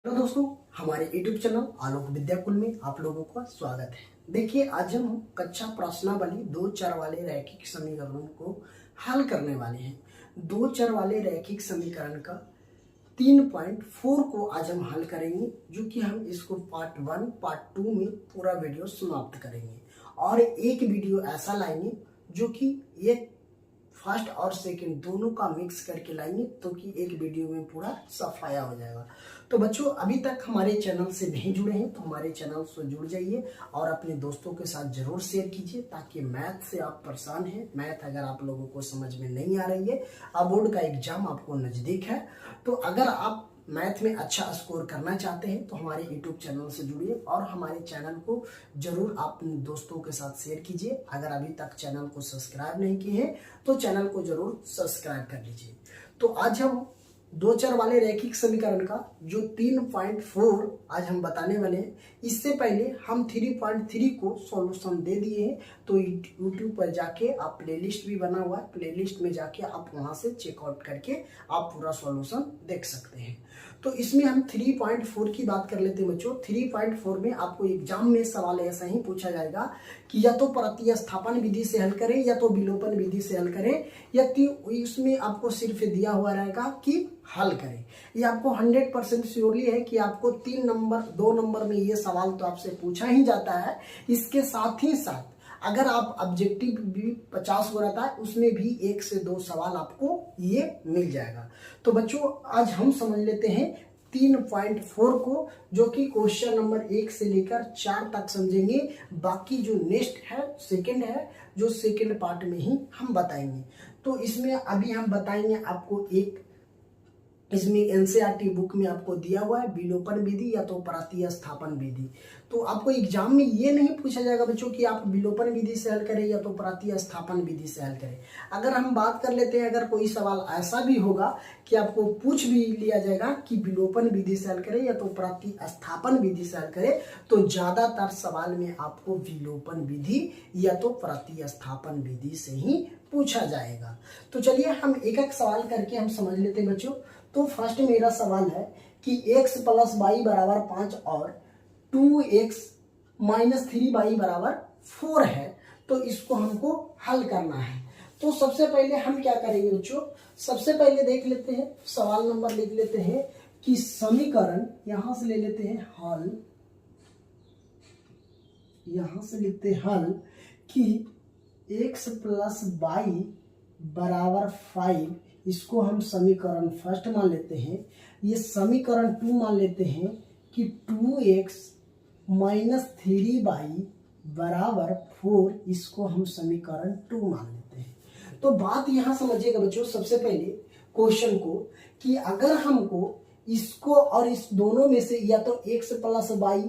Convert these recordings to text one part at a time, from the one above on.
Hello दोस्तों, हमारे YouTube channel आलोक विद्याकुल में आप लोगों का स्वागत है। देखिए, आज हम कक्षा प्रश्नावली दो चर वाले रैखिक समीकरणों को हल करने वाले हैं। दो चर वाले रैखिक समीकरण का 3.4 को आज हम हल करेंगे, जो कि हम इसको पार्ट 1 पार्ट 2 में पूरा वीडियो समाप्त करेंगे और एक वीडियो ऐसा लाएंगे जो कि एक फर्स्ट और सेकंड दोनों का मिक्स करके लाएंगे, तो कि एक वीडियो में पूरा सफाया हो जाएगा। तो बच्चों, अभी तक हमारे चैनल से नहीं जुड़े हैं तो हमारे चैनल से जुड़ जाइए और अपने दोस्तों के साथ जरूर शेयर कीजिए, ताकि मैथ से आप परेशान हैं, मैथ अगर आप लोगों को समझ में नहीं आ रही है, अब बोर्ड का एग्जाम आपको नजदीक है, तो अगर आप मैथ में अच्छा स्कोर करना चाहते हैं तो हमारे YouTube चैनल से जुड़िए और हमारे चैनल को जरूर अपने दोस्तों के साथ शेयर कीजिए। अगर अभी तक चैनल को सब्सक्राइब नहीं किए हैं तो चैनल को जरूर सब्सक्राइब कर लीजिए। तो आज हम दो चर वाले रैखिक समीकरण का जो 3.4 आज हम बताने वाले हैं। इससे पहले हम 3.3 को सॉल्यूशन दे दिए हैं, तो YouTube पर जाके आप प्लेलिस्ट भी बना हुआ है, प्लेलिस्ट में जाके आप वहां से चेकआउट करके आप पूरा सॉल्यूशन देख सकते हैं। तो इसमें हम 3.4 की बात कर लेते हैं बच्चों। 3.4 में आपको एग्जाम में सवाल ऐसा ही पूछा जाएगा कि या तो प्रतिस्थापन विधि से हल करें या तो विलोपन विधि से हल करें, या इसमें आपको सिर्फ दिया हुआ रहेगा कि हल करें। ये आपको 100% श्योरली है कि आपको 2 नंबर में ये सवाल तो आपसे पूछा ही जाता है। इसके साथ ही साथ अगर आप ऑब्जेक्टिव भी 50 हो रहा था, उसमें भी 1 से 2 सवाल आपको ये मिल जाएगा। तो बच्चों, आज हम समझ लेते हैं 3.4 को, जो कि क्वेश्चन नंबर 1 से लेकर 4 तक समझेंगे। बाकी जो नेक्स्ट है, सेकंड है, जो सेकंड पार्ट में ही हम बताएंगे। तो इसमें अभी हम बताएंगे आपको इसमें एनसीईआरटी बुक में आपको दिया हुआ है विलोपन विधि या तो प्रतिस्थापन विधि। तो आपको एग्जाम में ये नहीं पूछा जाएगा बच्चों कि आप विलोपन विधि से हल करें या तो प्रतिस्थापन विधि से हल करें। अगर हम बात कर लेते हैं, अगर कोई सवाल ऐसा भी होगा कि आपको पूछ भी लिया जाएगा कि विलोपन विधि से हल करें या तो प्रतिस्थापन विधि से हल करें, तो ज्यादातर सवाल में आपको विलोपन विधि या तो प्रतिस्थापन विधि से ही पूछा जाएगा। तो चलिए हम एक एक सवाल करके हम समझ लेते हैं बच्चों। तो फर्स्ट मेरा सवाल है कि x + y = 5 और 2x - 3y = 4 है, तो इसको हमको हल करना है। तो सबसे पहले हम क्या करेंगे बच्चों, सबसे पहले देख लेते हैं, सवाल नंबर लिख लेते हैं कि समीकरण, यहां से ले लेते हैं हल, यहां से लिखते हैं हल कि x + y = 5, इसको हम समीकरण फर्स्ट मान लेते हैं। ये समीकरण 2 मान लेते हैं कि 2x - 3y = 4, इसको हम समीकरण 2 मान लेते हैं। तो बात यहां समझिएगा बच्चों, सबसे पहले क्वेश्चन को, कि अगर हमको इसको और इस दोनों में से या तो x + y,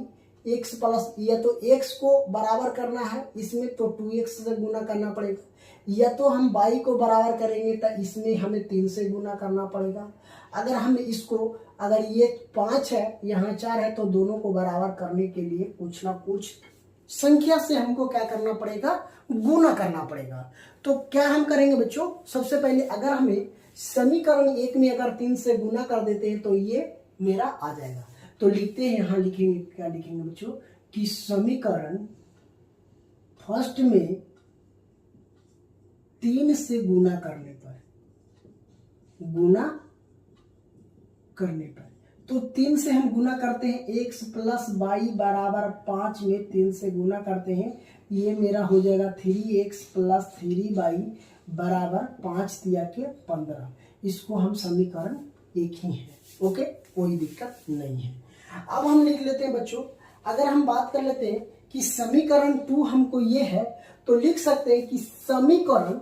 या तो x को बराबर करना है, इसमें तो 2x से गुना करना पड़ेगा, या तो हम y को बराबर करेंगे तो इसमें हमें 3 से गुना करना पड़ेगा। अगर हम इसको, अगर ये 5 है, यहाँ 4 है, तो दोनों को बराबर करने के लिए कुछ ना कुछ संख्या से हमको क्या करना पड़ेगा, गुना करना पड़ेगा। तो क्या हम करेंगे बच्चों, सबसे पहले अगर हमें समीकरण 1 में अगर 3 से गुना कर देते हैं तो ये मेरा आ जाएगा। तो लिखते हैं, यहां लिखेंगे, क्या लिखेंगे बच्चों, कि समीकरण फर्स्ट में 3 से गुना करने पर, तो 3 से हम गुना करते हैं, x + y = 5 में 3 से गुना करते हैं, ये मेरा हो जाएगा 3x + 3y = 5 दिया के 15। इसको हम समीकरण 1 ही है, ओके, कोई दिक्कत नहीं है। अब हम लिख लेते हैं बच्चों, अगर हम बात कर लेते हैं कि समीकरण 2 हमको ये है, तो लिख सकते हैं कि समीकरण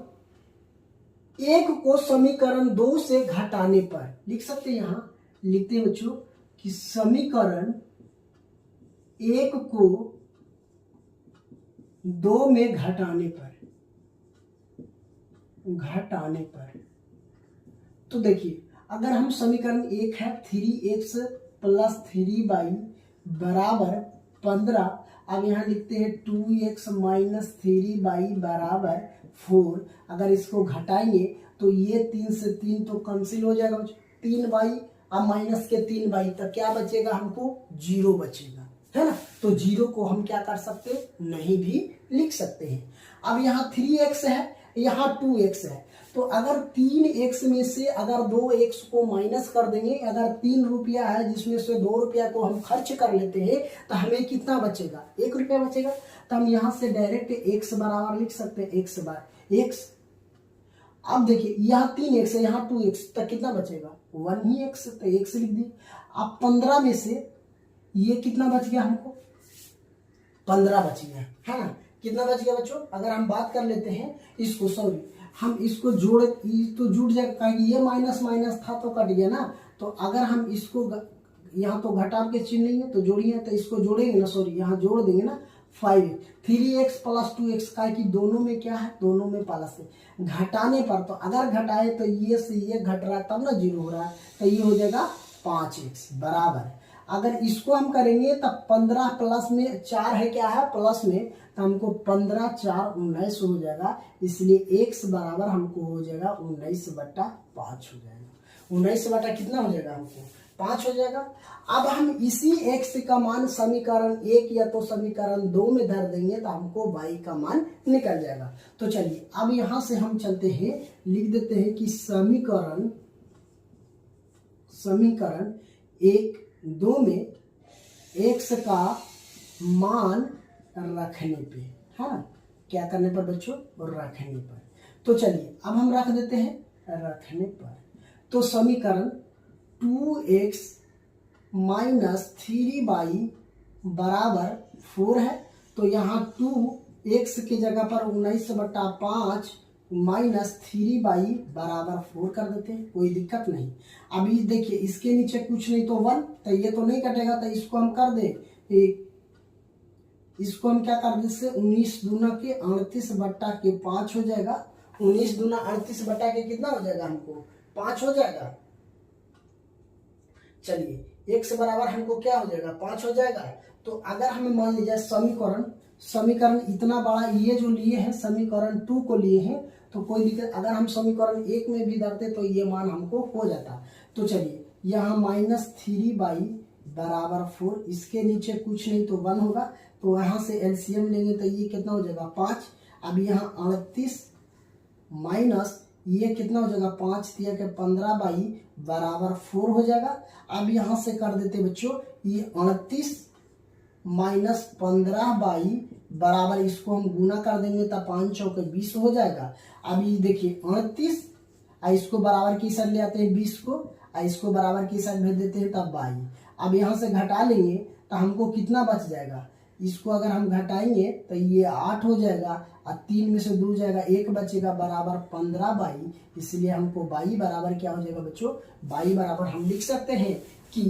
1 को समीकरण 2 से घटाने पर, लिख सकते हैं, यहां लिखते हैं बच्चों कि समीकरण 1 को 2 में घटाने पर, तो देखिए, अगर हम समीकरण 1 है 3x + 3y = 15, अब यहाँ लिखते हैं 2x - 3y = 4। अगर इसको घटाएंगे तो ये 3 से 3 तो कैंसिल हो जाएगा, 3y अब माइनस के 3y, तो क्या बचेगा हमको 0 बचेगा, है ना। तो 0 को हम क्या कर सकते हैं, नहीं भी लिख सकते हैं। अब यहाँ 3x है, यहाँ 2x है, तो अगर 3x में से अगर 2x को माइनस कर देंगे, अगर 3 रुपया है जिसमें से 2 रुपया को हम खर्च कर लेते हैं, तो हमें कितना बचेगा, 1 रुपया बचेगा। तो हम यहाँ से डायरेक्ट x बराबर लिख सकते हैं, x बार x। अब देखिए यहाँ 3x है, यहाँ 2x, तो कितना बचेगा 1 ही x, तो x लिख दिए। अब 15 में से ये कितना बच गया, हमको 15 बच गया, है ना। कितना बच गया बच्चों, अगर हम बात कर लेते हैं इसको, सॉरी हम इसको जोड़, तो जुड़ जाएगा, ये माइनस माइनस था तो कट गया ना। तो अगर हम इसको यहाँ तो घटाव के चिन्ह नहीं है तो जोड़िए, तो इसको जोड़ेंगे ना, सॉरी यहाँ जोड़ देंगे ना 5, 3x प्लस 2x का कि दोनों में क्या है, दोनों में प्लस है। घटाने पर तो अगर घटाए तो ये से ये घट रहा है तब ना 0 हो रहा है, तो ये हो जाएगा 5x बराबर। अगर इसको हम करेंगे तब 15 प्लस में 4 है, क्या है प्लस में, तो हमको 15 4 19 हो जाएगा। इसलिए x बराबर हमको हो जाएगा 19/5 हो जाएगा। 19 कितना हो जाएगा, हमको 5 हो जाएगा। अब हम इसी x का मान समीकरण 1 या तो समीकरण 2 में धर देंगे तो हमको y का मान निकल जाएगा। तो चलिए अब यहां से हम चलते हैं, लिख देते हैं कि समीकरण 1 2 में x का मान रखने पे, हाँ क्या करने पर बच्चों, रखने पर। तो चलिए अब हम रख देते हैं रखने पर। तो समीकरण 2x माइनस 3y बराबर 4 है। तो यहाँ 2x की जगह पर 19/5 माइनस 3y बराबर 4 कर देते हैं, कोई दिक्कत नहीं। अभी देखिए इसके नीचे कुछ नहीं तो 1, तो ये तो नहीं कटेगा, तो इसको हम कर दे, इसको हम क्या कर दे, 19 दूना के 38/5 हो जाएगा। 19 दूना 38 के कितना हो जाएगा, हमको 5 हो जाएगा। चलिए x बराबर हमको क्या हो जाएगा, 5 हो जाएगा। तो अगर हमें मान लीजिए समीकरण इतना बड़ा ये जो लिए हैं, समीकरण 2 को लिए हैं, तो कोई दिक्कत, अगर हम समीकरण 1 में भी धरते तो ये मान हमको हो जाता। तो चलिए यहाँ -3y बराबर 4, इसके नीचे कुछ नहीं तो 1 होगा, तो यहाँ से एलसीएम लेंगे तो ये कितना हो जाएगा 5। अब यहाँ 38 माइनस ये कितना हो जाएगा 5 दिया के 15y बराबर 4 हो जाएगा। अब यहाँ से कर देते बच्चों, ये 38 माइनस 15y बराबर, इसको हम गुना कर देंगे तो 5 चौके 20 हो जाएगा। अब ये देखिए 38, इसको बराबर की साइड ले आते हैं 20 को, इसको बराबर की साइड भेज देते हैं तब y। अब यहाँ से घटा लेंगे तो हमको कितना बच जाएगा, इसको अगर हम घटाएंगे तो ये 8 हो जाएगा, और 3 में से 2 जाएगा, 1 बचेगा बराबर 15y। इसलिए हमको y बराबर क्या हो जाएगा बच्चों, y बराबर हम लिख सकते हैं कि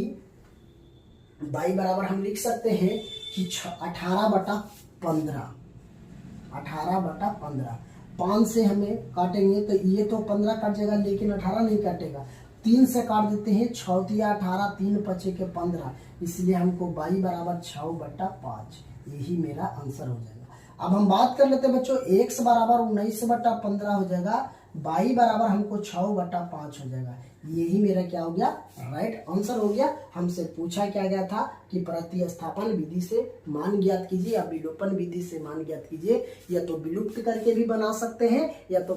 y बराबर हम लिख सकते हैं कि 18/15। 18/15, 5 से हमें काटेंगे तो ये तो 15 कट जाएगा, लेकिन 18 नहीं काटेगा। 3 से काट देते हैं, 6 तिया 18, 3 5 के 15, इसलिए हमको y बराबर 6/5, यही मेरा आंसर हो जाएगा। अब हम बात कर लेते हैं बच्चों, x बराबर 19/15 हो जाएगा, y बराबर हमको 6/5 हो जाएगा। यही मेरा क्या हो गया, राइट आंसर हो गया। हमसे पूछा क्या गया था कि प्रतिस्थापन विधि से मान ज्ञात कीजिए या विलोपन विधि से मान ज्ञात कीजिए, या तो विलुप्त करके भी बना सकते हैं, या तो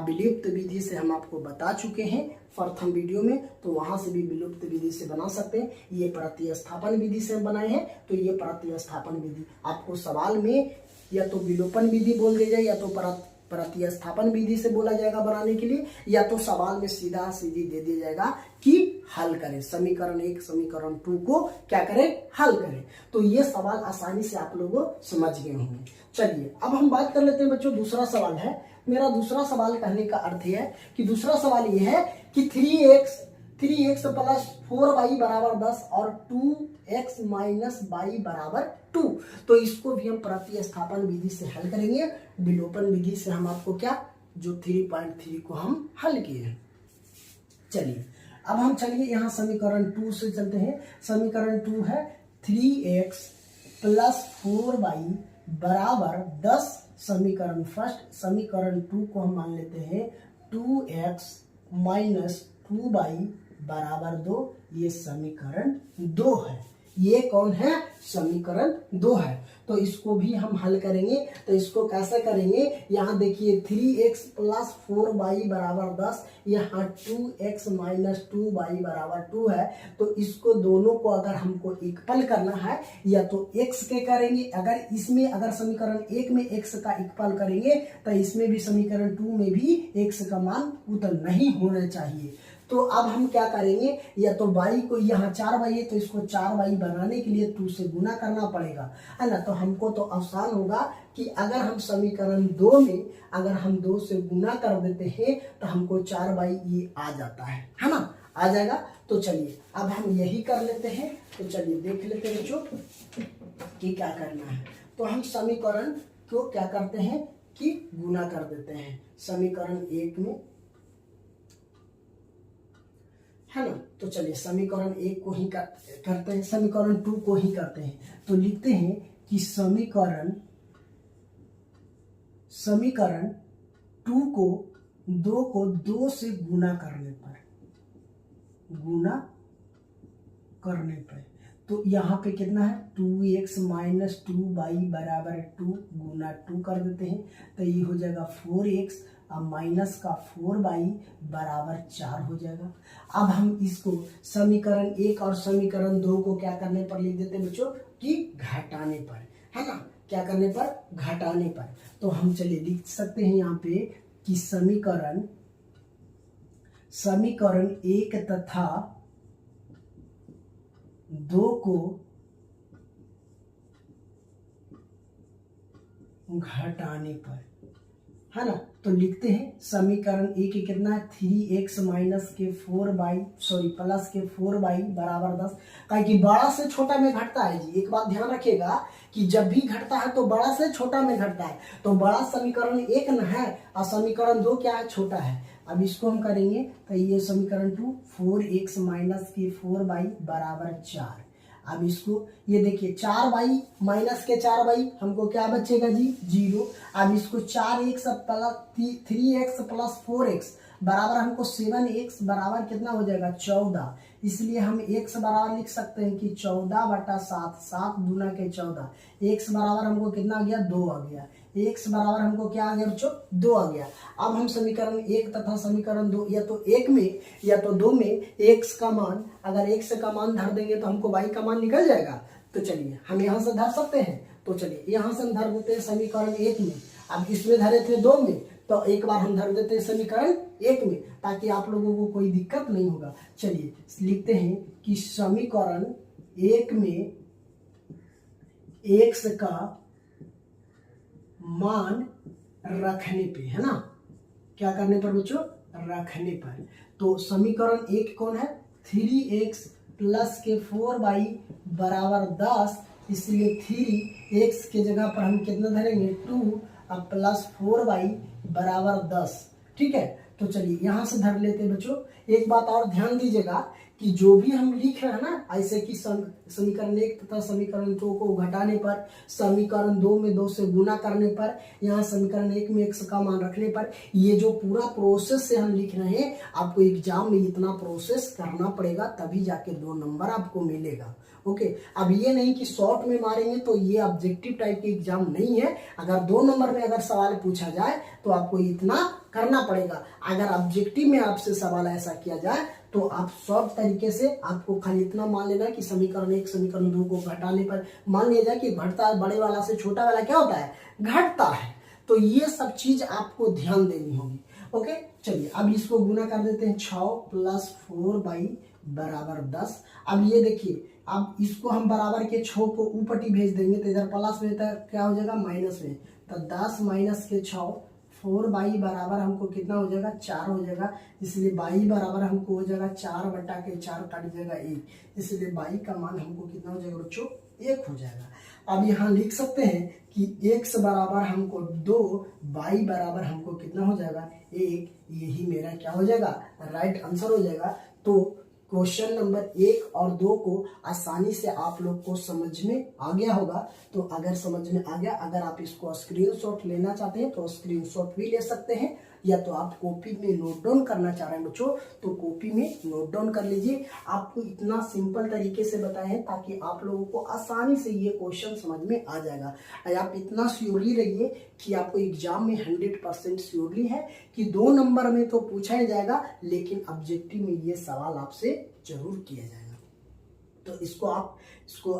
विलुप्त विधि से हम आपको बता चुके हैं प्रथम वीडियो में, तो वहां से भी विलुप्त विधि से बना सकते हैं। ये प्रतिस्थापन विधि से बनाए हैं, तो ये प्रतिस्थापन विधि आपको सवाल में या तो विलोपन विधि बोल दी जाए, या तो प्रतिस्थापन विधि से बोला जाएगा बनाने के लिए, या तो सवाल में सीधा सीधी दे दिया जाएगा कि हल करें, समीकरण 1 समीकरण 2 को क्या करें, हल करें। तो ये सवाल आसानी से आप लोग समझ गए होंगे। चलिए अब हम बात कर लेते हैं बच्चों, दूसरा सवाल है मेरा। दूसरा सवाल कहने का अर्थ है कि दूसरा सवाल ये है कि 3x प्लस 4y बराबर 10 और 2x माइनस y बराबर 2। तो इसको भी हम प्रतिस्थापन विधि से हल करेंगे। विलोपन विधि से हम आपको क्या, जो 3.3 को हम हल किए हैं। चलिए अब हम यहाँ समीकरण 2 से चलते हैं। समीकरण 2 है 3x प्लस 4y बराबर 10। समीकरण फर्स्ट, समीकरण 2 को हम मान लेते हैं 2x माइनस 2y बराबर 2, ये समीकरण 2 है। ये कौन है? समीकरण 2 है। तो इसको भी हम हल करेंगे। तो इसको कैसे करेंगे? यहाँ देखिए 3x प्लस 4y बराबर 10, यहाँ 2x माइनस 2y बराबर 2 है। तो इसको दोनों को अगर हमको इक्वल करना है, या तो x के करेंगे, अगर इसमें अगर समीकरण 1 में x का इक्वल करेंगे तो इसमें भी समीकरण 2 में भी x का मान उतना नहीं होना चाहिए। तो अब हम क्या करेंगे? या तो y को, यहाँ 4y है तो इसको 4y बनाने के लिए 2 से गुना करना पड़ेगा, है ना। तो हमको तो आसान होगा कि अगर हम समीकरण 2 में अगर हम 2 से गुना कर देते हैं तो हमको 4y ये आ जाता है ना, आ जाएगा। तो चलिए अब हम यही कर लेते हैं। तो चलिए देख लेते हैं बच्चों कि क्या करना है। तो हम समीकरण को क्या करते हैं कि गुना कर देते हैं समीकरण 1 में, है ना। तो चलिए समीकरण 1 को ही करते हैं, समीकरण 2 को ही करते हैं। तो लिखते हैं कि समीकरण 2 को 2 से गुना करने पर तो यहाँ पे कितना है? 2x माइनस 2y बराबर 2 गुना 2 कर देते हैं। तो ये हो जाएगा 4x अब माइनस का 4y बराबर 4 हो जाएगा। अब हम इसको समीकरण 1 और समीकरण 2 को क्या करने पर लिख देते हैं बच्चों कि घटाने पर, है ना। क्या करने पर? घटाने पर। तो हम चलिए लिख सकते हैं यहाँ पे कि समीकरण 1 तथा 2 को घटाने पर, है ना। तो लिखते हैं समीकरण 1 कितना है? 3x माइनस के 4y प्लस के 4y बराबर 10। कहीं कि बड़ा से छोटा में घटता है जी। एक बात ध्यान रखिएगा कि जब भी घटता है तो बड़ा से छोटा में घटता है। तो बड़ा समीकरण 1 न है और समीकरण 2 क्या है? छोटा है। अब इसको हम करेंगे तो ये समीकरण 2 4x माइनस के 4y बराबर 4। अब इसको ये देखिए 4y माइनस के 4y हमको क्या बचेगा जी? 0। अब इसको 4x plus 3x plus 4x बराबर हमको 7x बराबर कितना हो जाएगा? 14। इसलिए हम x बराबर लिख सकते हैं कि 14/7, 7 दूना के 14। x बराबर हमको कितना आ गया? 2 आ गया। x बराबर हमको क्या आ गया बच्चों? 2 आ गया। अब हम समीकरण 1 तथा समीकरण 2 या तो 1 में या तो 2 में x का मान, अगर x का मान धर देंगे तो हमको y का मान निकल जाएगा। तो चलिए हम यहाँ से धर सकते हैं। तो चलिए यहाँ से हम धर देते हैं समीकरण 1 में। अब इसमें धरे थे 2 में, तो एक बार हम धर देते हैं समीकरण 1 में, ताकि आप लोगों को कोई दिक्कत नहीं होगा। चलिए लिखते हैं कि समीकरण 1 में x का मान रखने पे, है ना। क्या करने पर बच्चों? रखने पर। तो समीकरण 1 कौन है? 3x प्लस के 4y बराबर 10। इसलिए 3x के जगह पर हम कितना धरेंगे? 2 और प्लस 4y बराबर 10। ठीक है। तो चलिए यहाँ से धर लेते हैं बच्चों। एक बात और ध्यान दीजिएगा कि जो भी हम लिख रहे हैं ना, ऐसे कि समीकरण 1 तथा समीकरण 2 को घटाने पर, समीकरण 2 में 2 से गुना करने पर, यहाँ समीकरण 1 में x का मान रखने पर, ये जो पूरा प्रोसेस से हम लिख रहे हैं, आपको एग्जाम में इतना प्रोसेस करना पड़ेगा, तभी जाके 2 नंबर आपको मिलेगा। ओके। अब ये नहीं कि शॉर्ट में मारेंगे तो ये ऑब्जेक्टिव टाइप के एग्जाम नहीं है। अगर 2 नंबर में अगर सवाल पूछा जाए तो आपको इतना करना पड़ेगा। अगर ऑब्जेक्टिव में आपसे सवाल ऐसा किया जाए तो आप शॉर्ट तरीके से आपको खाली इतना मान लेना कि समीकरण 1 समीकरण 2 को घटाने पर मान लिया जाए कि घटता है, बड़े वाला से छोटा वाला क्या होता है? घटता है। तो ये सब चीज आपको ध्यान देनी होगी। ओके। चलिए अब इसको गुना कर देते हैं। 6 प्लस 4y बराबर 10। अब ये देखिए, अब इसको हम बराबर के 6 को ऊपटी भेज देंगे तो इधर प्लस में, तो क्या हो जाएगा? माइनस में। तो 10 माइनस के 6, 4y बराबर हमको कितना हो जाएगा? 4 हो जाएगा। इसलिए y बराबर हमको हो जाएगा 4/4 कट जाएगा 1। इसलिए y का मान हमको कितना हो जाएगा बच्चों? 1 हो जाएगा। अब यहाँ लिख सकते हैं कि x बराबर हमको 2, y बराबर हमको कितना हो जाएगा? 1। यही मेरा क्या हो जाएगा? राइट आंसर हो जाएगा। तो क्वेश्चन नंबर 1 और 2 को आसानी से आप लोग को समझ में आ गया होगा। तो अगर समझ में आ गया, अगर आप इसको स्क्रीनशॉट लेना चाहते हैं तो स्क्रीनशॉट भी ले सकते हैं, या तो आप कॉपी में नोट डाउन करना चाह रहे हैं बच्चों तो कॉपी में नोट डाउन कर लीजिए। आपको इतना सिंपल तरीके से बताए हैं ताकि आप लोगों को आसानी से ये क्वेश्चन समझ में आ जाएगा। आप इतना श्योरली रहिए कि आपको एग्जाम में 100% श्योरली है कि 2 नंबर में तो पूछा ही जाएगा, लेकिन ऑब्जेक्टिव में ये सवाल आपसे जरूर किया जाएगा। तो इसको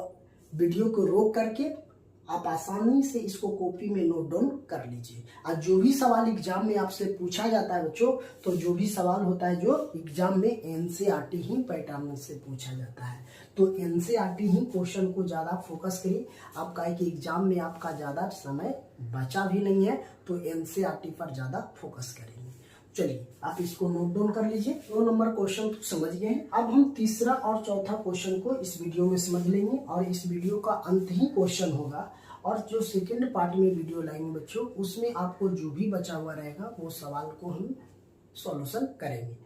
वीडियो को रोक करके आप आसानी से इसको कॉपी में नोट डाउन कर लीजिए। और जो भी सवाल एग्जाम में आपसे पूछा जाता है बच्चों, तो जो भी सवाल होता है जो एग्जाम में एनसीईआरटी ही पैटर्न से पूछा जाता है, तो एनसीईआरटी ही क्वेश्चन को ज़्यादा फोकस करिए। आपका है कि एग्जाम में आपका ज़्यादा समय बचा भी नहीं है, तो एनसीईआरटी पर ज़्यादा फोकस करेंगे। चलिए आप इसको नोट डाउन कर लीजिए। 2 नंबर क्वेश्चन तो समझ गए हैं। अब हम तीसरा और चौथा क्वेश्चन को इस वीडियो में समझ लेंगे और इस वीडियो का अंत ही क्वेश्चन होगा। और जो सेकंड पार्ट में वीडियो लाएंगे बच्चों, उसमें आपको जो भी बचा हुआ रहेगा वो सवाल को हम सॉल्यूशन करेंगे।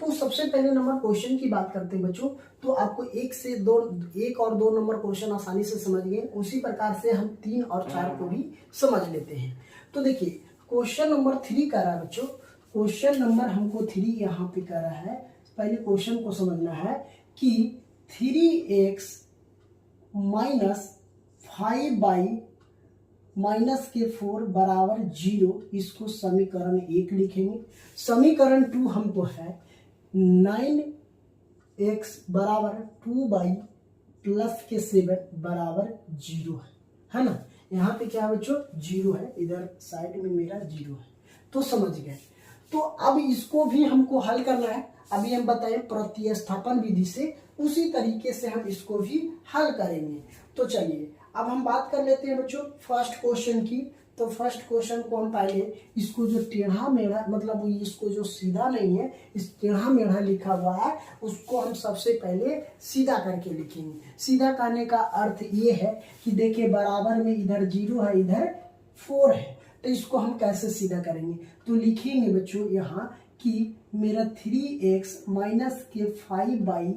तो सबसे पहले नंबर क्वेश्चन की बात करते हैं बच्चों, तो आपको 1 और 2 नंबर क्वेश्चन आसानी से समझ गए। उसी प्रकार से हम 3 और 4 को भी समझ लेते हैं। तो देखिए क्वेश्चन नंबर 3 कह रहा है बच्चों, क्वेश्चन नंबर हमको 3 यहाँ पे कह रहा है। पहले क्वेश्चन को समझना है कि 3x माइनस 5y-4 बराबर 0, इसको समीकरण 1 लिखेंगे। समीकरण 2 हमको है 9x बराबर 2y प्लस के 7 बराबर 0 है ना। यहाँ पे क्या है बच्चों 0 है, इधर साइड में मेरा 0 है, तो समझ गए। तो अब इसको भी हमको हल करना है। अभी हम बताएं प्रतिस्थापन विधि से, उसी तरीके से हम इसको भी हल करेंगे। तो चलिए अब हम बात कर लेते हैं बच्चों फर्स्ट क्वेश्चन की। तो फर्स्ट क्वेश्चन को हम पहले इसको जो टेढ़ा मेढ़ा, मतलब इसको जो सीधा नहीं है, इस टेढ़ा मेढ़ा लिखा हुआ है उसको हम सबसे पहले सीधा करके लिखेंगे। सीधा करने का अर्थ ये है कि देखिए बराबर में इधर 0 है, इधर 4 है, तो इसको हम कैसे सीधा करेंगे। तो लिखेंगे बच्चों यहाँ कि मेरा 3x माइनस के 5y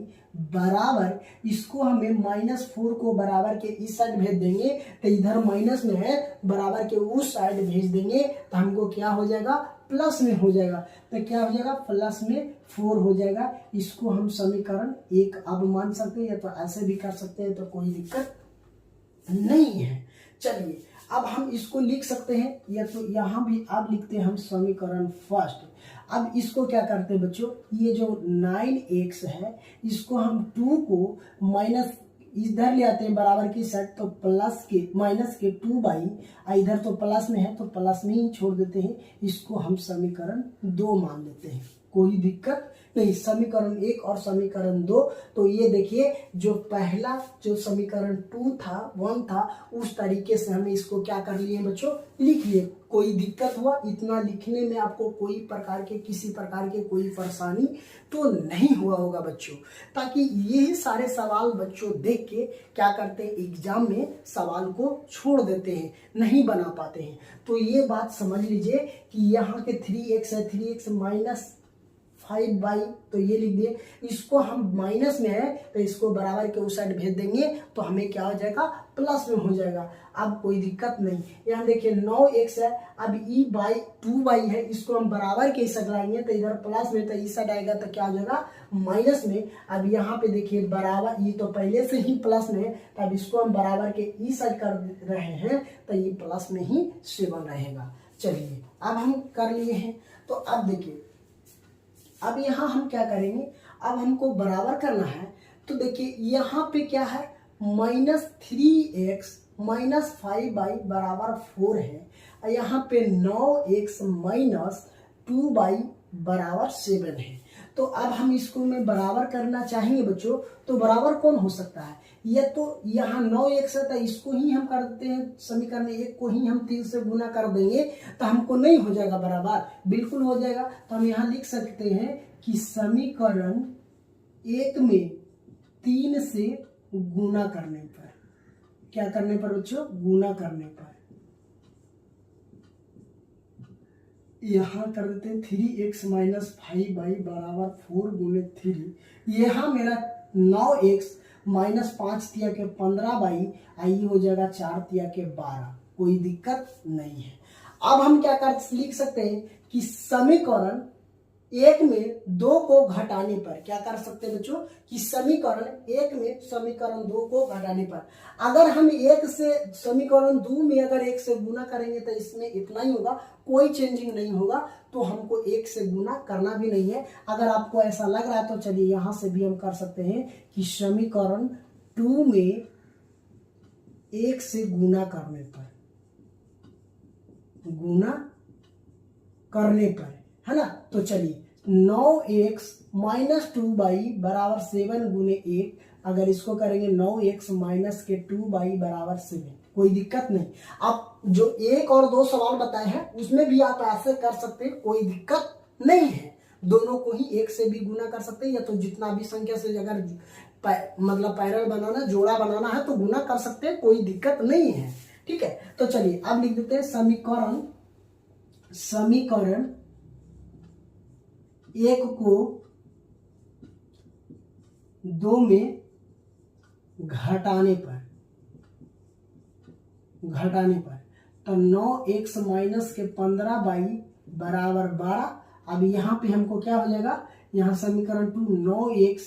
बराबर, इसको हमें -4 को बराबर के इस साइड भेज देंगे, तो इधर माइनस में है, बराबर के उस साइड भेज देंगे तो हमको क्या हो जाएगा प्लस में हो जाएगा। तो क्या हो जाएगा प्लस में 4 हो जाएगा। इसको हम समीकरण 1 अब मान सकते हैं, या तो ऐसे भी कर सकते हैं, तो कोई दिक्कत नहीं है। चलिए अब हम इसको लिख सकते हैं, या तो यहाँ भी अब लिखते हैं हम समीकरण फर्स्ट। अब इसको क्या करते हैं बच्चों, ये जो 9x है इसको हम 2 को माइनस इधर ले आते हैं बराबर की साइड, तो प्लस के माइनस के 2y, इधर तो प्लस में है तो प्लस में ही छोड़ देते हैं। इसको हम समीकरण 2 मान लेते हैं, कोई दिक्कत नहीं। समीकरण 1 और समीकरण 2, तो ये देखिए जो पहला जो समीकरण 2 था 1 था, उस तरीके से हमें इसको क्या कर लिए बच्चों लिख लिए। कोई दिक्कत हुआ इतना लिखने में, आपको कोई प्रकार के किसी प्रकार के कोई परेशानी तो नहीं हुआ होगा बच्चों। ताकि ये सारे सवाल बच्चों देख के क्या करते हैं एग्जाम में सवाल को छोड़ देते हैं, नहीं बना पाते हैं। तो ये बात समझ लीजिए कि यहाँ के 3x है, 3x माइनस 5y, तो ये लिख दिए। इसको हम माइनस में है तो इसको बराबर के उस साइड भेज देंगे तो हमें क्या हो जाएगा प्लस में हो जाएगा। अब कोई दिक्कत नहीं। यहाँ देखिए 9x है, अब e/2y है, इसको हम बराबर के इस साइड लाएंगे तो इधर प्लस में, तो इस साइड आएगा तो क्या हो जाएगा माइनस में। अब यहाँ पे देखिए बराबर, ये तो पहले से ही प्लस में है, तब इसको हम बराबर के इस साइड कर रहे हैं तो ये प्लस में ही 7 रहेगा। चलिए अब हम कर लिए हैं। तो अब देखिए अब यहाँ हम क्या करेंगे, अब हमको बराबर करना है। तो देखिए यहाँ पे क्या है -3x माइनस 5y बराबर 4 है, और यहाँ पे 9x माइनस 2y बराबर 7 है। तो अब हम इसको में बराबर करना चाहेंगे बच्चों, तो बराबर कौन हो सकता है, ये तो यहाँ 9x है तो इसको ही हम कर देते हैं, समीकरण 1 को ही हम 3 से गुना कर देंगे तो हमको नहीं हो जाएगा बराबर, बिल्कुल हो जाएगा। तो हम यहाँ लिख सकते हैं कि समीकरण 1 में 3 से गुना करने पर, क्या करने पर बच्चों गुना करने पर, यहाँ कर देते हैं 3x माइनस 5y बराबर 4 गुने 3। यहाँ मेरा 9x माइनस 5 तिया के 15y, आई हो जाएगा 4 तिया के 12, कोई दिक्कत नहीं है। अब हम क्या कर लिख सकते हैं कि समीकरण एक में दो को घटाने पर क्या कर सकते हैं बच्चों, कि समीकरण एक में समीकरण दो को घटाने पर अगर हम एक से समीकरण दो में अगर एक से गुना करेंगे तो इसमें इतना ही होगा, कोई चेंजिंग नहीं होगा, तो हमको एक से गुना करना भी नहीं है। अगर आपको ऐसा लग रहा है तो चलिए यहां से भी हम कर सकते हैं कि समीकरण टू में एक से गुना करने पर है ना, तो चलिए 9x माइनस 2y बराबर 7 गुने 1, अगर इसको करेंगे 9x माइनस के 2y बराबर 7, कोई दिक्कत नहीं। आप जो एक और दो सवाल बताए हैं उसमें भी आप ऐसे कर सकते हैं, कोई दिक्कत नहीं है। दोनों को ही एक से भी गुना कर सकते हैं, या तो जितना भी संख्या से अगर मतलब पैरल बनाना, जोड़ा बनाना है तो गुना कर सकते हैं, कोई दिक्कत नहीं है। ठीक है, तो चलिए अब लिख देते हैं समीकरण एक को दो में घटाने पर तो 9x माइनस के 15y बराबर 12। अब यहाँ पे हमको क्या हो जाएगा, यहाँ समीकरण 2 9x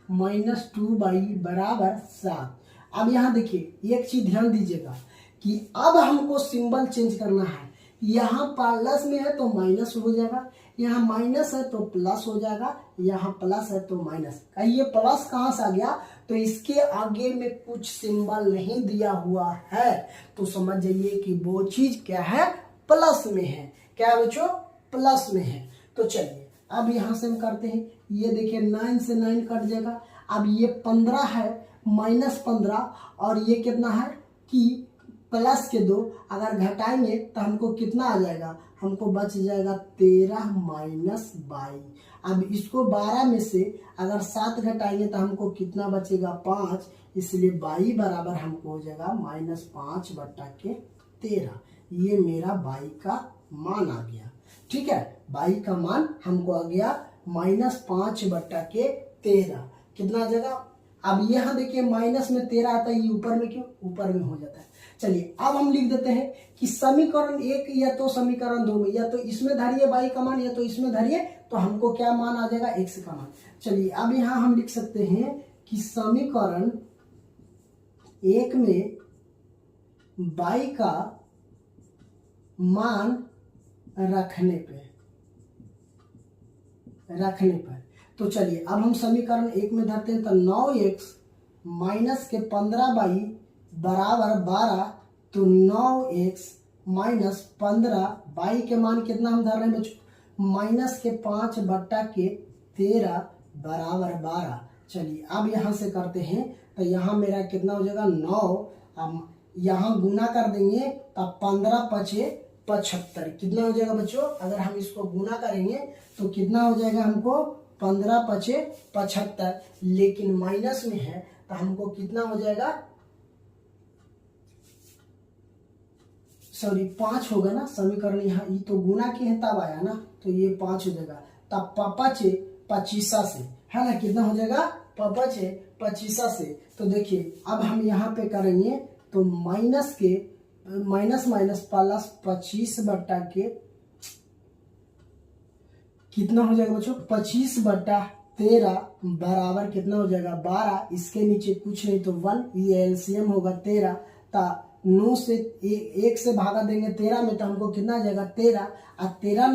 माइनस 2y बराबर 7। अब यहाँ देखिए एक चीज ध्यान दीजिएगा कि अब हमको सिंबल चेंज करना है। यहाँ प्लस में है तो माइनस हो जाएगा, यहाँ माइनस है तो प्लस हो जाएगा, यहाँ प्लस है तो माइनस। ये प्लस कहाँ से आ गया, तो इसके आगे में कुछ सिंबल नहीं दिया हुआ है, तो समझ जाइए कि वो चीज क्या है, प्लस में है। क्या है बच्चों, प्लस में है। तो चलिए अब यहाँ से हम करते हैं, ये देखिए 9 से 9 कट जाएगा। अब ये 15 है माइनस 15, और ये कितना है कि प्लस के 2 अगर घटाएंगे तो हमको कितना आ जाएगा, हमको बच जाएगा 13 माइनस 22। अब इसको 12 में से अगर 7 घटाएंगे तो हमको कितना बचेगा, 5, इसलिए 22 बराबर हमको हो जाएगा -5/13। ये मेरा 22 का मान आ गया। ठीक है, 22 का मान हमको आ गया -5/13। कितना आ जाएगा, अब यहाँ देखिए माइनस में 13 आता है, ये ऊपर में क्यों, ऊपर में हो जाता है। चलिए अब हम लिख देते हैं कि समीकरण एक या तो समीकरण दो में या तो इसमें धरिए y का मान या तो इसमें धरिए, तो हमको क्या मान आ जाएगा, x का मान। चलिए अब यहाँ हम लिख सकते हैं कि समीकरण एक में y का मान रखने पर तो चलिए अब हम समीकरण एक में धरते हैं, तो 9x माइनस के 15y बराबर 12, तो 9x माइनस 15 के मान कितना हम धर रहे हैं बच्चों, माइनस के 5/13 बराबर 12। चलिए अब यहाँ से करते हैं, तो यहाँ मेरा कितना हो जाएगा 9, अब यहाँ गुना कर देंगे तो 15 × 5 = 75। कितना हो जाएगा बच्चों, अगर हम इसको गुना करेंगे तो कितना हो जाएगा हमको 15 × 5 = 75, लेकिन माइनस में है तो हमको कितना हो जाएगा, सॉरी 5 होगा ना, समीकरण यहाँ ये तो गुना के है तब आया ना, तो ये 5 हो जाएगा, तब 5 × 25 से है ना, कितना हो जाएगा 5 × 25 से। तो देखिए अब हम यहाँ पे करेंगे तो माइनस प्लस 25 कितना हो जाएगा बच्चों, 25/13 बराबर कितना हो जाएगा 12। इसके नीचे कुछ नहीं तो 1, ये एलसीएम होगा 13, ता 9 से 1 से भागा देंगे 13 में तो हमको कितना आ जाएगा 13,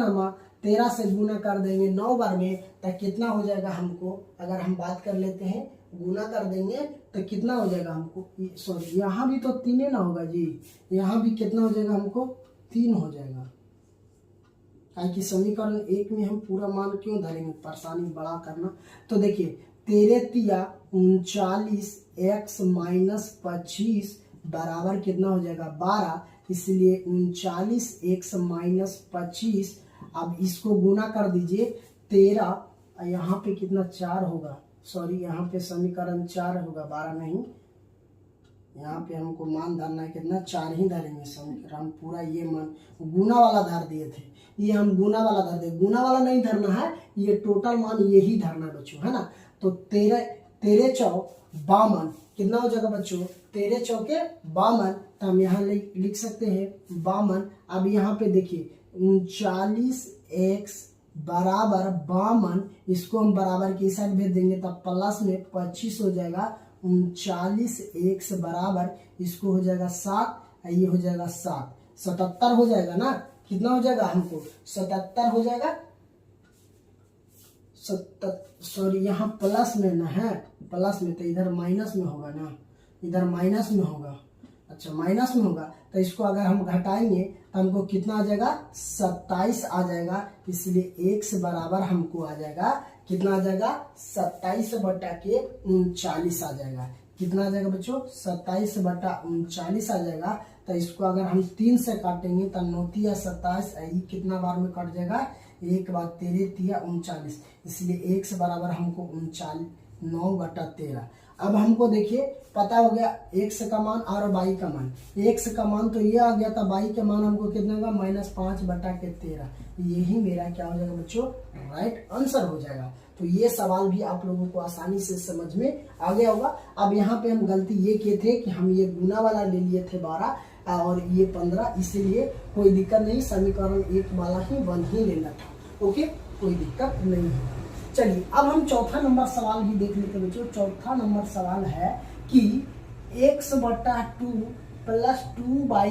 और 13 से गुना कर देंगे 9 बार में तो कितना हो जाएगा हमको, अगर हम बात कर लेते हैं गुना कर देंगे तो कितना हो जाएगा हमको, सॉरी यहाँ भी तो 3 ना होगा जी, यहाँ भी कितना हो जाएगा हमको 3 हो जाएगा। ताकि समीकरण एक में हम पूरा मान क्यों धरेंगे, परेशानी बड़ा करना। तो देखिए 13 × 39 x माइनस 25 बराबर कितना हो जाएगा 12, इसलिए 39x माइनस 25। अब इसको गुना कर दीजिए 13, यहाँ पे कितना 4 होगा, सॉरी यहाँ पे समीकरण 4 होगा 12 नहीं, यहाँ पे हमको मान धरना है कितना 4 ही धरेंगे समीकरण, हम पूरा ये मान गुना वाला धर दिए थे, ये हम गुना वाला धर दे, गुना वाला नहीं धरना है, ये टोटल मान यही धरना बच्चों है ना। तो 13 चौक 52 कितना हो जाएगा बच्चों, 13 चौके 52, तो हम यहाँ लिख सकते हैं 52। अब यहाँ पे देखिए 39 एक्स बराबर 52, इसको हम बराबर की साइड भेज देंगे तब प्लस में 25 हो जाएगा 39, एक्स बराबर इसको हो जाएगा 7, ये हो जाएगा 7, 77 हो जाएगा ना। कितना हो जाएगा हमको 77 हो जाएगा, सॉरी यहाँ प्लस में ना है, प्लस में तो इधर माइनस में होगा ना, इधर माइनस में होगा। अच्छा माइनस में होगा तो इसको अगर हम घटाएंगे तो हमको कितना आ जाएगा 27 आ जाएगा। इसलिए x बराबर हमको आ जाएगा कितना आ जाएगा 27/39 आ जाएगा। कितना आ जाएगा बच्चों 27/39 आ जाएगा। तो इसको अगर हम 3 से काटेंगे तो 9 या 27, कितना बार में कट जाएगा, एक बार 13 या 39, इसलिए x बराबर हमको 9/13। अब हमको देखिए पता हो गया x का मान और y का मान। x का मान तो ये आ गया था, y का मान हमको कितना होगा -5/13। यही मेरा क्या हो जाएगा बच्चों राइट आंसर हो जाएगा। तो ये सवाल भी आप लोगों को आसानी से समझ में आ गया होगा। अब यहाँ पे हम गलती ये किए थे कि हम ये गुना वाला ले लिए थे 12 और ये 15, इसीलिए कोई दिक्कत नहीं, समीकरण 1 वाला ही 1 ही लेना था। ओके कोई दिक्कत नहीं है। चलिए अब हम चौथा नंबर सवाल भी देख लेते हैं बच्चों। चौथा नंबर सवाल है कि x/2 + 2y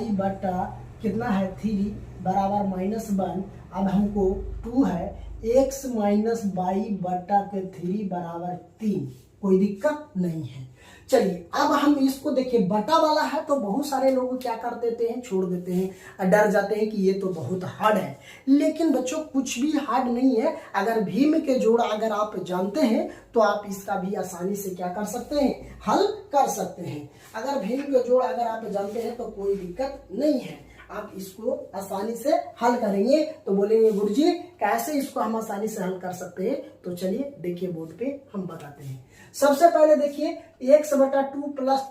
कितना है 3 बराबर -1। अब हमको 2 है, x - y/3 बराबर 3, कोई दिक्कत नहीं है। चलिए अब हम इसको देखिए, बटा वाला है तो बहुत सारे लोग क्या कर देते हैं, छोड़ देते हैं, डर जाते हैं कि ये तो बहुत हार्ड है। लेकिन बच्चों कुछ भी हार्ड नहीं है। अगर भीम के जोड़ अगर आप जानते हैं तो आप इसका भी आसानी से क्या कर सकते हैं, हल कर सकते हैं। अगर भीम के जोड़ अगर आप जानते हैं तो कोई दिक्कत नहीं है, आप इसको आसानी से हल करेंगे। तो बोलेंगे गुरुजी कैसे इसको हम आसानी से हल कर सकते हैं, तो चलिए देखिए बोर्ड पे हम बताते हैं। सबसे पहले देखिए x/2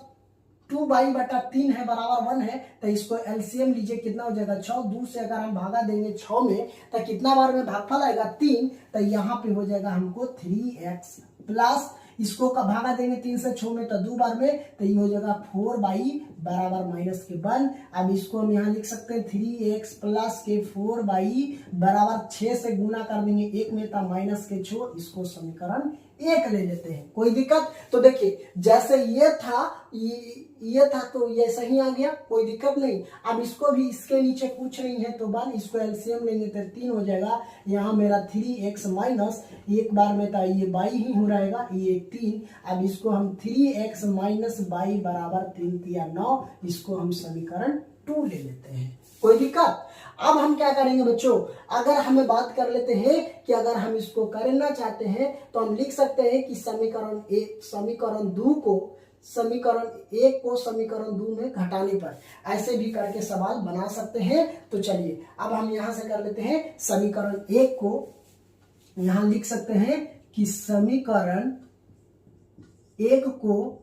+ 2y/3 है बराबर 1 है, तो इसको एलसीएम लीजिए कितना हो जाएगा 6। 2 से अगर हम भागा देंगे 6 में तो कितना बार में भागफल आएगा 3, तो यहाँ पे हो जाएगा हमको 3x प्लस इसको का भागा देंगे 3 से 6 में तो 2 बार में, तो ये हो जाएगा 4y बराबर -1। अब इसको हम यहाँ लिख सकते हैं 3x प्लस के 4y बराबर 6 से गुना कर देंगे 1 में तो -6, इसको समीकरण 1 ले लेते हैं। कोई दिक्कत, तो देखिए जैसे ये था तो ये सही आ गया, कोई दिक्कत नहीं। अब इसको भी इसके नीचे कुछ नहीं है तो 1, इसको एलसीएम लेंगे तो 3 हो जाएगा। यहाँ मेरा 3x माइनस एक बार में था ये y ही हो रहेगा, ये 3। अब इसको हम 3x माइनस y बराबर 3 या 9, इसको हम समीकरण 2 ले लेते हैं। कोई दिक्कत। अब हम क्या करेंगे बच्चों, अगर हमें बात कर लेते हैं कि अगर हम इसको करना चाहते हैं तो हम लिख सकते हैं कि समीकरण 1 समीकरण 2 को समीकरण 1 को समीकरण 2 में घटाने पर ऐसे भी करके सवाल बना सकते हैं। तो चलिए अब हम यहां से कर लेते हैं, समीकरण 1 को यहां लिख सकते हैं कि समीकरण 1 को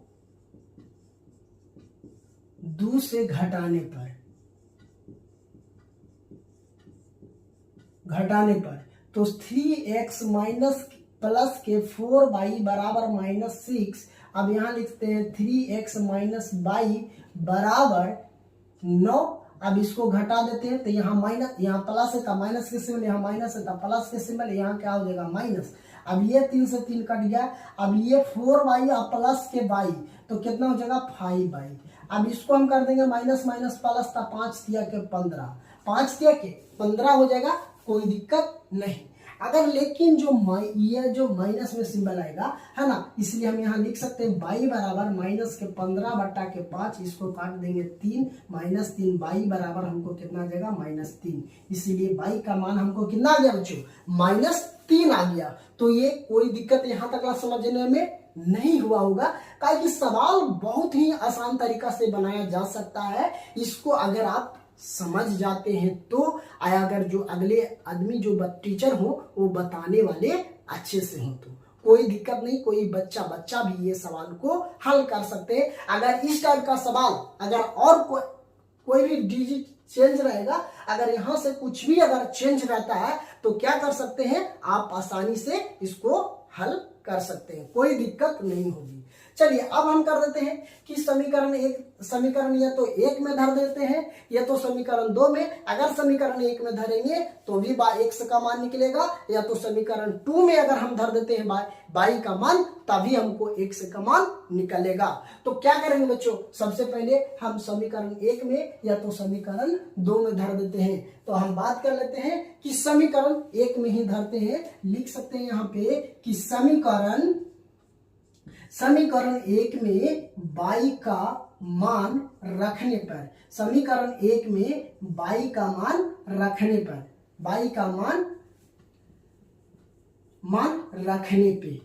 2 से घटाने पर तो 3x माइनस प्लस के 4y बराबर -6। अब यहां लिखते हैं 3x माइनस y बराबर 9। अब इसको घटा देते हैं तो यहाँ माइनस, यहाँ प्लस है तो माइनस के सिंबल, यहाँ माइनस है तो प्लस के सिंबल, यहाँ क्या हो जाएगा माइनस। अब ये 3 से 3 कट गया। अब ये 4y और प्लस के y तो कितना हो जाएगा 5y। अब इसको हम कर देंगे माइनस माइनस प्लस, तो 5 तिया के 15, 5 तिया के 15 हो जाएगा, कोई दिक्कत नहीं। अगर लेकिन ये जो माइनस में सिंबल आएगा है ना, इसलिए हम यहाँ लिख सकते हैं y बराबर -15/5, इसको काट देंगे 3 -3, y बराबर हमको कितना आ जाएगा -3। इसीलिए y का मान हमको कितना आ गया बच्चों -3 आ गया। तो ये कोई दिक्कत यहाँ तक समझने में नहीं हुआ होगा, क्योंकि सवाल बहुत ही आसान तरीका से बनाया जा सकता है। इसको अगर आप समझ जाते हैं तो अगर जो अगले आदमी जो टीचर हो वो बताने वाले अच्छे से हो तो कोई दिक्कत नहीं, कोई बच्चा भी ये सवाल को हल कर सकते हैं। अगर इस टाइप का सवाल अगर और कोई भी डिजिट चेंज रहेगा, अगर यहाँ से कुछ भी अगर चेंज रहता है तो क्या कर सकते हैं, आप आसानी से इसको हल कर सकते हैं, कोई दिक्कत नहीं होगी। चलिए अब हम कर देते हैं कि समीकरण या तो 1 में धर देते हैं या तो समीकरण 2 में। अगर समीकरण 1 में धरेंगे तो भी x का मान निकलेगा, या तो समीकरण 2 में अगर हम धर देते हैं y का मान तभी हमको x का मान निकलेगा। तो क्या करेंगे बच्चों, सबसे पहले हम समीकरण 1 में या तो समीकरण 2 में धर देते हैं। तो हम बात कर लेते हैं कि समीकरण 1 में ही धरते हैं। लिख सकते हैं यहाँ पे कि समीकरण 1 में y का मान रखने पर, समीकरण 1 में y का मान रखने पर, y का मान रखने पे,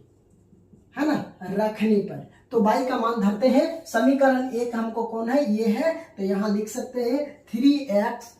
है ना, रखने पर, तो y का मान धरते हैं। समीकरण 1 हमको कौन है, ये है, तो यहां लिख सकते हैं 3x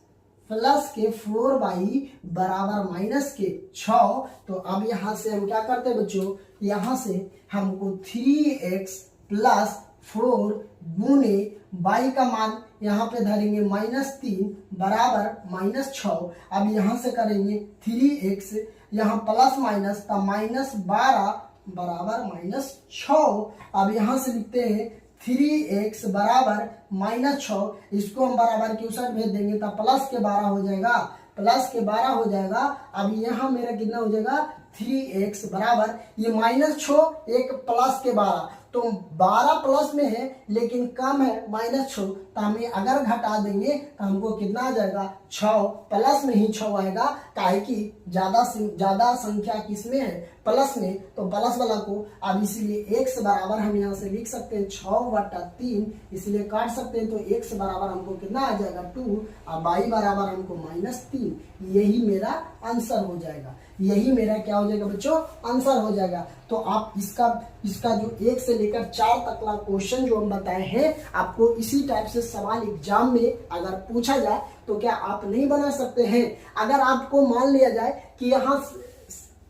प्लस के 4y बराबर माइनस के 6। तो अब यहां से हम क्या करते हैं बच्चों, यहां से हमको 3x प्लस 4 गुने y का मान यहाँ पे धरेंगे -3 बराबर -6। अब यहाँ से करेंगे 3x, यहाँ प्लस माइनस का -12 बराबर -6। अब यहाँ से लिखते हैं 3x बराबर -6, इसको हम बराबर की उस साइड भेज देंगे तो प्लस के 12 हो जाएगा, प्लस के 12 हो जाएगा। अब यहाँ मेरा कितना हो जाएगा 3x बराबर, ये -6 एक प्लस के 12, तो 12 प्लस में है लेकिन कम है -6, तो हमें अगर घटा देंगे तो हमको कितना आ जाएगा 6, प्लस में ही 6 आएगा, काहे कि ज्यादा संख्या किसमें है, प्लस में, तो प्लस वाला को अब इसलिए x बराबर हम यहाँ से लिख सकते हैं 6/3, इसलिए काट सकते हैं, तो x बराबर हमको कितना आ जाएगा 2 और y बराबर हमको -3। यही मेरा आंसर हो जाएगा, यही मेरा क्या हो जाएगा बच्चों, आंसर हो जाएगा। तो आप इसका जो 1 से लेकर 4 तक का क्वेश्चन जो हम बताए हैं, आपको इसी टाइप से सवाल एग्जाम में अगर पूछा जाए तो क्या आप नहीं बना सकते हैं। अगर आपको मान लिया जाए कि यहाँ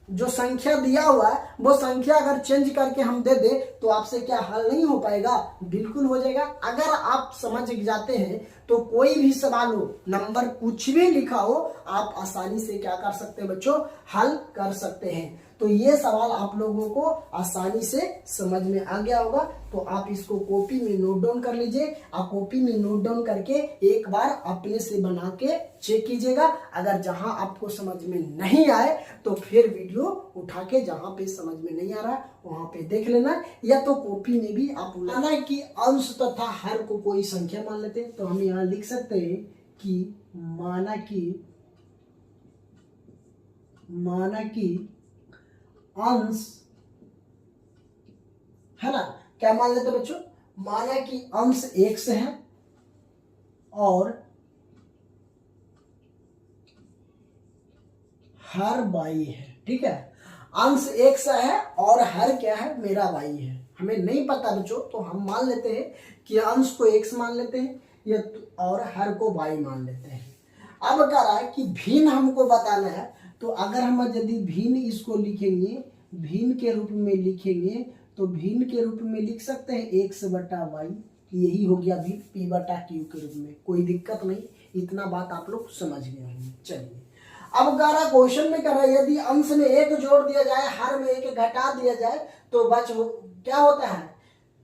जो संख्या दिया हुआ है वो संख्या अगर चेंज करके हम दे दे तो आपसे क्या हल नहीं हो पाएगा, बिल्कुल हो जाएगा। अगर आप समझ जाते हैं तो कोई भी सवाल हो, नंबर कुछ भी लिखा हो, आप आसानी से क्या कर सकते हैं बच्चों, हल कर सकते हैं। तो ये सवाल आप लोगों को आसानी से समझ में आ गया होगा, तो आप इसको कॉपी में नोट डाउन कर लीजिए। आप कॉपी में नोट डाउन करके एक बार अपने से बना के चेक कीजिएगा। अगर जहां आपको समझ में नहीं आए तो फिर वीडियो उठा के जहां पे समझ में नहीं आ रहा वहां पे देख लेना, या तो कॉपी में भी आप माना कि अंश तथा हर को कोई संख्या मान लेते हैं, तो हम यहाँ लिख सकते हैं कि माना कि अंश, है ना, क्या मान लेते बच्चों, माना कि अंश x है और हर y है, ठीक है, अंश x है और हर क्या है, मेरा y है। हमें नहीं पता बच्चों, तो हम मान लेते हैं कि अंश को x मान लेते हैं या और हर को y मान लेते हैं। अब कह रहा है कि भिन्न हमको बताना है, तो अगर हम यदि भिन्न इसको लिखेंगे, भिन्न के रूप में लिखेंगे, तो भिन्न के रूप में लिख सकते हैं x/y, यही हो गया भी p/q के रूप में, कोई दिक्कत नहीं, इतना बात आप लोग समझ गए होंगे। चलिए अब गारा क्वेश्चन में कर रहा है, यदि अंश में 1 जोड़ दिया जाए, हर में 1 घटा दिया जाए तो क्या होता है,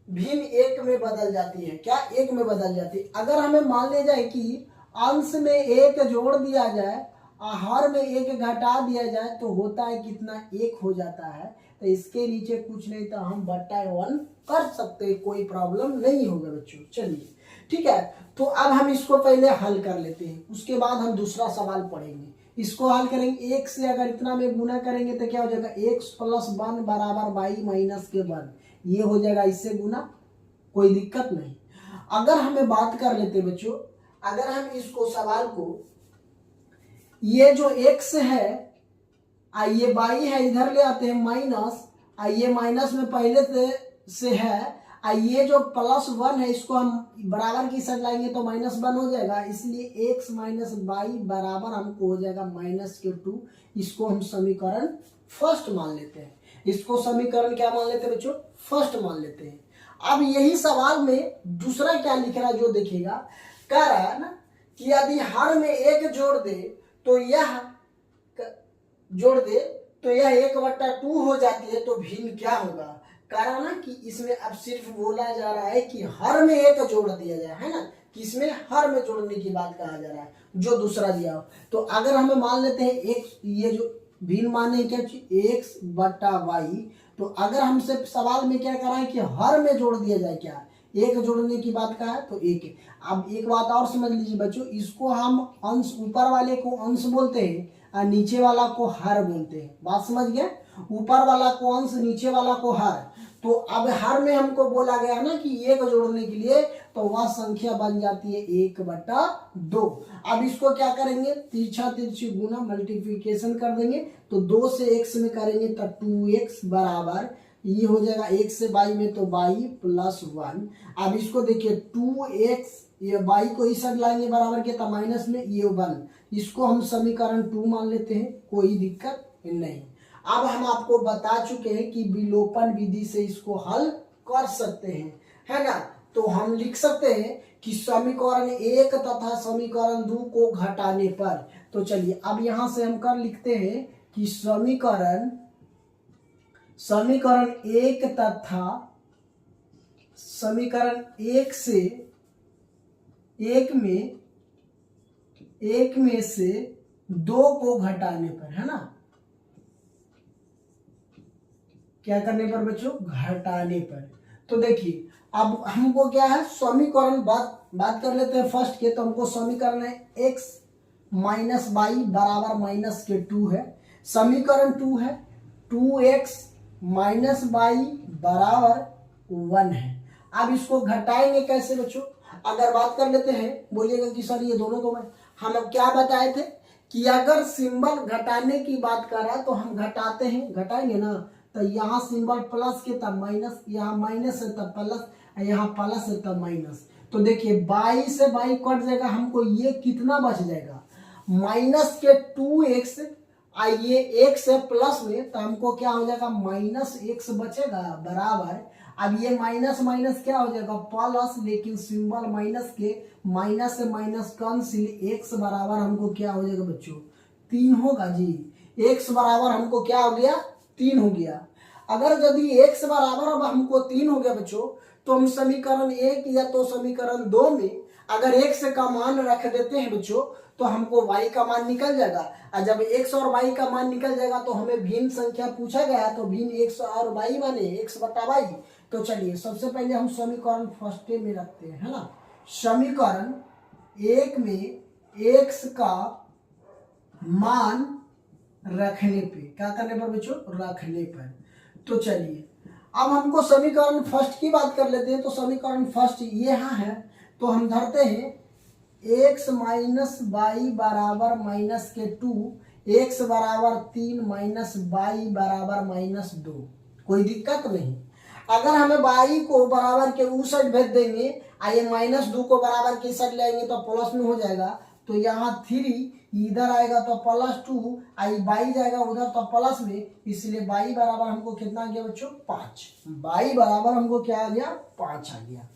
भिन्न 1 में बदल जाती है, क्या 1 में बदल जाती है। अगर हमें मान लिया जाए कि अंश में 1 जोड़ दिया जाए और हर में 1 घटा दिया जाए तो होता है कितना, 1 हो जाता है। तो इसके नीचे कुछ नहीं तो हम /1 कर सकते हैं, कोई प्रॉब्लम नहीं होगा बच्चों। चलिए ठीक है, तो अब हम इसको पहले हल कर लेते हैं, उसके बाद हम दूसरा सवाल पढ़ेंगे। इसको हल करेंगे, 1 से अगर इतना में गुना करेंगे तो क्या हो जाएगा, x + 1 बराबर y - के 1, ये हो जाएगा इससे गुना, कोई दिक्कत नहीं। अगर हमें बात कर लेते बच्चों, अगर हम इसको सवाल को, ये जो x है ये y है, इधर ले आते हैं माइनस, ये माइनस में पहले से है, ये जो +1 है इसको हम बराबर की साइड लाएंगे तो -1 हो जाएगा, इसलिए x - y बराबर हमको हो जाएगा -2। इसको हम समीकरण फर्स्ट मान लेते हैं, इसको समीकरण क्या मान लेते हैं बच्चों, फर्स्ट मान लेते हैं। अब यही सवाल में दूसरा क्या लिख रहा है जो देखिएगा, कह रहा है ना कि यदि हर में 1 जोड़ दे तो यह 1/2 हो जाती है, तो भिन्न क्या होगा, करा ना कि इसमें अब सिर्फ बोला जा रहा है कि हर में एक जोड़ दिया जाए, है ना, कि इसमें हर में जोड़ने की बात कहा जा रहा है जो दूसरा दिया हो। तो अगर हमें मान लेते हैं एक, ये जो भिन्न माने क्या एक्स बटा वाई, तो अगर हमसे सवाल में क्या करा है कि हर में जोड़ दिया जाए, क्या एक जोड़ने की बात कहा है तो एक है। अब एक बात और समझ लीजिए बच्चों, इसको हम अंश, ऊपर वाले को अंश बोलते हैं और नीचे वाला को हर बोलते हैं। बात समझ गए, ऊपर वाला को अंश, नीचे वाला को हर। तो अब हर में हमको बोला गया ना कि एक जोड़ने के लिए, तो वह संख्या बन जाती है 1/2। अब इसको क्या करेंगे, तिरछा तिरछी गुना मल्टीप्लिकेशन कर देंगे, तो 2 से x में करेंगे तो 2x बराबर, ये हो जाएगा 1 से y में तो y प्लस 1। अब इसको देखिए 2x, ये y को इस साइड लाएंगे बराबर के तो माइनस में ये 1, इसको हम समीकरण 2 मान लेते हैं, कोई दिक्कत नहीं। अब हम आपको बता चुके हैं कि विलोपन विधि से इसको हल कर सकते हैं, है ना। तो हम लिख सकते हैं कि समीकरण 1 तथा समीकरण 2 को घटाने पर, तो चलिए अब यहां से हम कर लिखते हैं कि समीकरण 1 तथा समीकरण 1 से 1 में से 2 को घटाने पर, है ना, क्या करने पर बच्चों, घटाने पर। तो देखिए अब हमको क्या है, समीकरण बात कर लेते हैं फर्स्ट के। तो हमको समीकरण है x माइनस वाई बराबर माइनस के 2 है। समीकरण 2 है 2x माइनस वाई बराबर 1 है। अब इसको घटाएंगे कैसे बच्चों, अगर बात कर लेते हैं, बोलिएगा कि सर ये दोनों को हम अब क्या बताए थे कि अगर सिंबल घटाने की बात कर रहा है तो हम घटाते हैं, घटाएंगे ना, तो यहाँ सिंबल प्लस के तब माइनस, यहाँ माइनस है तब प्लस, यहाँ प्लस है तब माइनस। तो देखिए 22 से 22 कट जाएगा, हमको ये कितना बच जाएगा, माइनस के 2x, आइए x है प्लस में, तो हमको क्या हो जाएगा माइनस x बचेगा बराबर। अब ये माइनस माइनस क्या हो जाएगा प्लस, लेकिन सिंबल माइनस के, माइनस से माइनस कैंसिल, x बराबर हमको क्या हो जाएगा बच्चों 3 होगा जी। x बराबर हमको क्या हो गया 3 हो गया। अगर यदि x बराबर अब हमको 3 हो गया बच्चों, तो हम समीकरण 1 या तो समीकरण 2 में अगर x का मान रख देते हैं बच्चों, तो हमको y का मान निकल जाएगा। और जब x और y का मान निकल जाएगा तो हमें भिन्न संख्या पूछा गया, तो भिन्न x और y माने x बटा y। तो चलिए सबसे पहले हम समीकरण फर्स्ट में रखते हैं, है ना। समीकरण 1 में x का मान रखने पे, क्या करने पर बच्चों, रखने पर। तो चलिए अब हमको समीकरण फर्स्ट की बात कर लेते हैं। तो समीकरण फर्स्ट ये यहाँ है, तो हम धरते हैं x माइनस वाई बराबर माइनस के 2, x बराबर 3 माइनस वाई बराबर माइनस 2, कोई दिक्कत नहीं। अगर हमें y को बराबर के उस साइड भेज देंगे, आइए माइनस 2 को बराबर के साइड लाएंगे तो प्लस में हो जाएगा, तो यहाँ 3 इधर आएगा तो प्लस 2, आई बाई जाएगा उधर तो प्लस में, इसलिए बाई बराबर हमको कितना आ गया बच्चों 5। बाई बराबर हमको क्या आ गया 5 आ गया।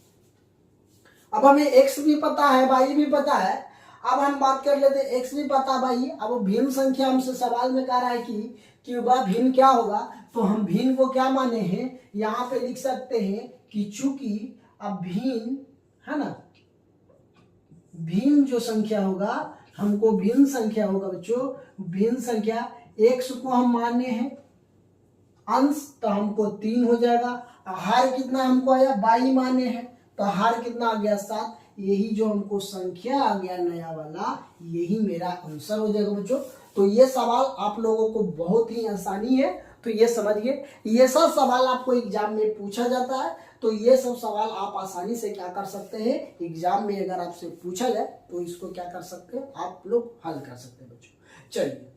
अब हमें x भी पता है, बाई भी पता है। अब हम बात कर लेते हैं x भी पता बाई। अब भिन्न संख्या हमसे सवाल में कह रहा है कि वह भिन्न क्या होगा, तो हम भिन्न को क्या माने हैं, यहाँ पे लिख सकते हैं कि चूंकि अब भिन्न, है ना, भिन्न जो संख्या होगा, हमको भिन्न संख्या होगा बच्चों, भिन्न संख्या x को हम माने हैं अंश, तो हमको 3 हो जाएगा। हर कितना हमको आया, बाई माने हैं, तो हर कितना आ गया 7। यही जो हमको संख्या आ गया नया वाला, यही मेरा आंसर हो जाएगा बच्चों। तो ये सवाल आप लोगों को बहुत ही आसानी है, तो ये समझिए, ये सब सवाल आपको एग्जाम में पूछा जाता है। तो ये सब सवाल आप आसानी से क्या कर सकते हैं, एग्जाम में अगर आपसे पूछा जाए तो इसको क्या कर सकते हैं, आप लोग हल कर सकते हैं बच्चों। चलिए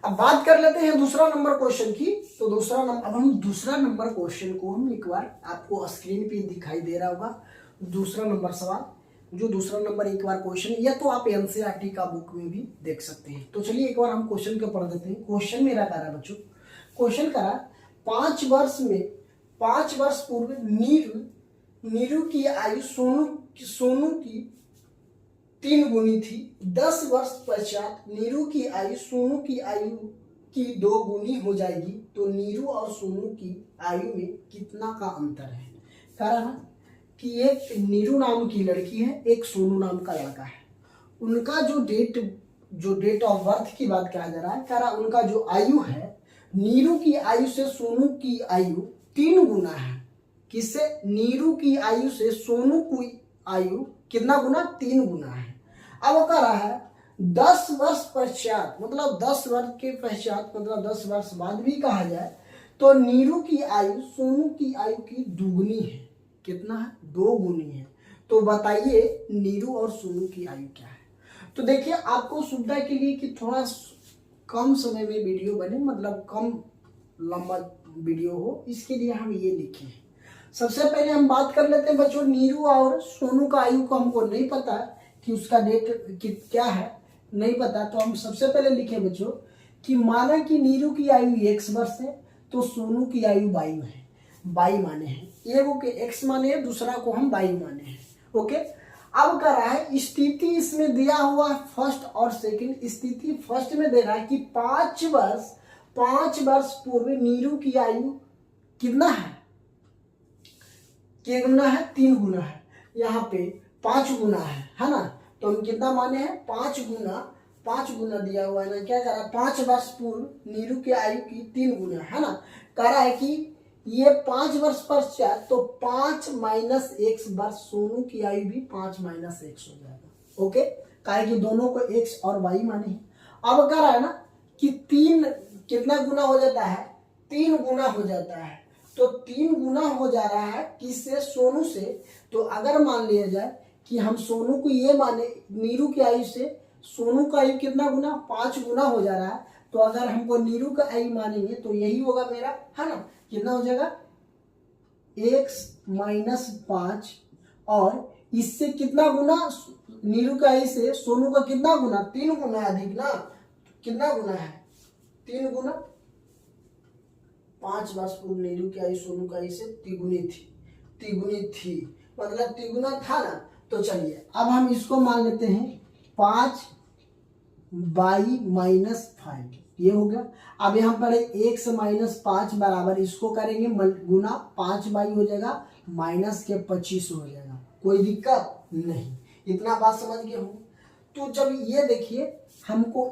अब बात कर लेते हैं दूसरा नंबर क्वेश्चन की। तो दूसरा नंबर, अब हम दूसरा नंबर क्वेश्चन को हम एक बार, आपको स्क्रीन पे दिखाई दे रहा होगा दूसरा नंबर सवाल, जो दूसरा नंबर एक बार क्वेश्चन, या तो आप एनसीईआरटी का बुक में भी देख सकते हैं। तो चलिए एक बार हम क्वेश्चन को पढ़ देते हैं। क्वेश्चन मेरा कह रहा है बच्चों, क्वेश्चन करा 5 वर्ष पूर्व नीरू की आयु सोनू की 3 गुनी थी। 10 वर्ष पश्चात नीरू की आयु सोनू की आयु की 2 गुनी हो जाएगी। तो नीरू और सोनू की आयु में कितना का अंतर है। कह रहा ना कि एक नीरू नाम की लड़की है, एक सोनू नाम का लड़का है। उनका जो डेट ऑफ बर्थ की बात कहा जा रहा है, कह रहा उनका जो आयु है नीरू की आयु से सोनू की आयु 3 गुना है। किससे? नीरू की आयु से सोनू की आयु कितना गुना? 3 गुना है। अब कह रहा है 10 वर्ष पश्चात, मतलब 10 वर्ष के पश्चात, मतलब 10 वर्ष बाद भी कहा जाए तो नीरू की आयु सोनू की आयु की दुगनी है। कितना है? 2 गुनी है। तो बताइए नीरू और सोनू की आयु क्या है। तो देखिए आपको सुविधा के लिए कि थोड़ा कम समय में वीडियो बने, मतलब कम लंबा वीडियो हो, इसके लिए हम ये लिखे हैं। सबसे पहले हम बात कर लेते हैं बच्चों, नीरू और सोनू का आयु को हमको नहीं पता कि उसका डेट क्या है, नहीं पता। तो हम सबसे पहले लिखे बच्चों कि माना कि नीरू की आयु x वर्ष है तो सोनू की आयु y माने हैं। एक को x माने हैं, दूसरा को हम y माने हैं। ओके, अब कर रहा है स्थिति इसमें दिया हुआ फर्स्ट और सेकंड। स्थिति फर्स्ट में दे रहा है कि 5 वर्ष पूर्व नीरू की आयु कितना है? क्या गुना है? 3 गुना है। यहाँ पे 5 गुना है ना। तो हम कितना माने हैं? 5 गुना दिया हुआ है ना। क्या कह रहा है? 5 वर्ष पूर्व नीरू की आयु की 3 गुना है ना। कह रहा है कि ये 5 वर्ष पश्चात तो 5 माइनस x वर्ष सोनू की आयु भी 5 माइनस x हो जाएगा। ओके, कहा कि दोनों को x और y माने हैं। अब कह रहा है ना कि 3 कितना गुना हो जाता है? 3 गुना हो जाता है। तो 3 गुना हो जा रहा है किससे? सोनू से। तो अगर मान लिया जाए कि हम सोनू को ये माने, नीरू की आयु से सोनू का आयु कितना गुना? 5 गुना हो जा रहा है। तो अगर हमको नीरू का आयु मानेंगे तो यही होगा मेरा, है ना। कितना हो जाएगा? x माइनस 5 और इससे कितना गुना? नीरू का आयु से सोनू का कितना गुना? 3 गुना अधिक ना। कितना गुना है? 3 गुना। 5 वर्ष पूर्व नीरू की आयु सोनू का आयु से तिगुनी थी, मतलब तिगुना था ना। तो चलिए अब हम इसको मान लेते हैं 5 बाई माइनस 5, ये हो गया। अब यहाँ पर x माइनस 5 बराबर इसको करेंगे गुना 5 बाई हो जाएगा माइनस के 25 हो जाएगा। कोई दिक्कत नहीं, इतना बात समझ गए हो। तो जब ये देखिए हमको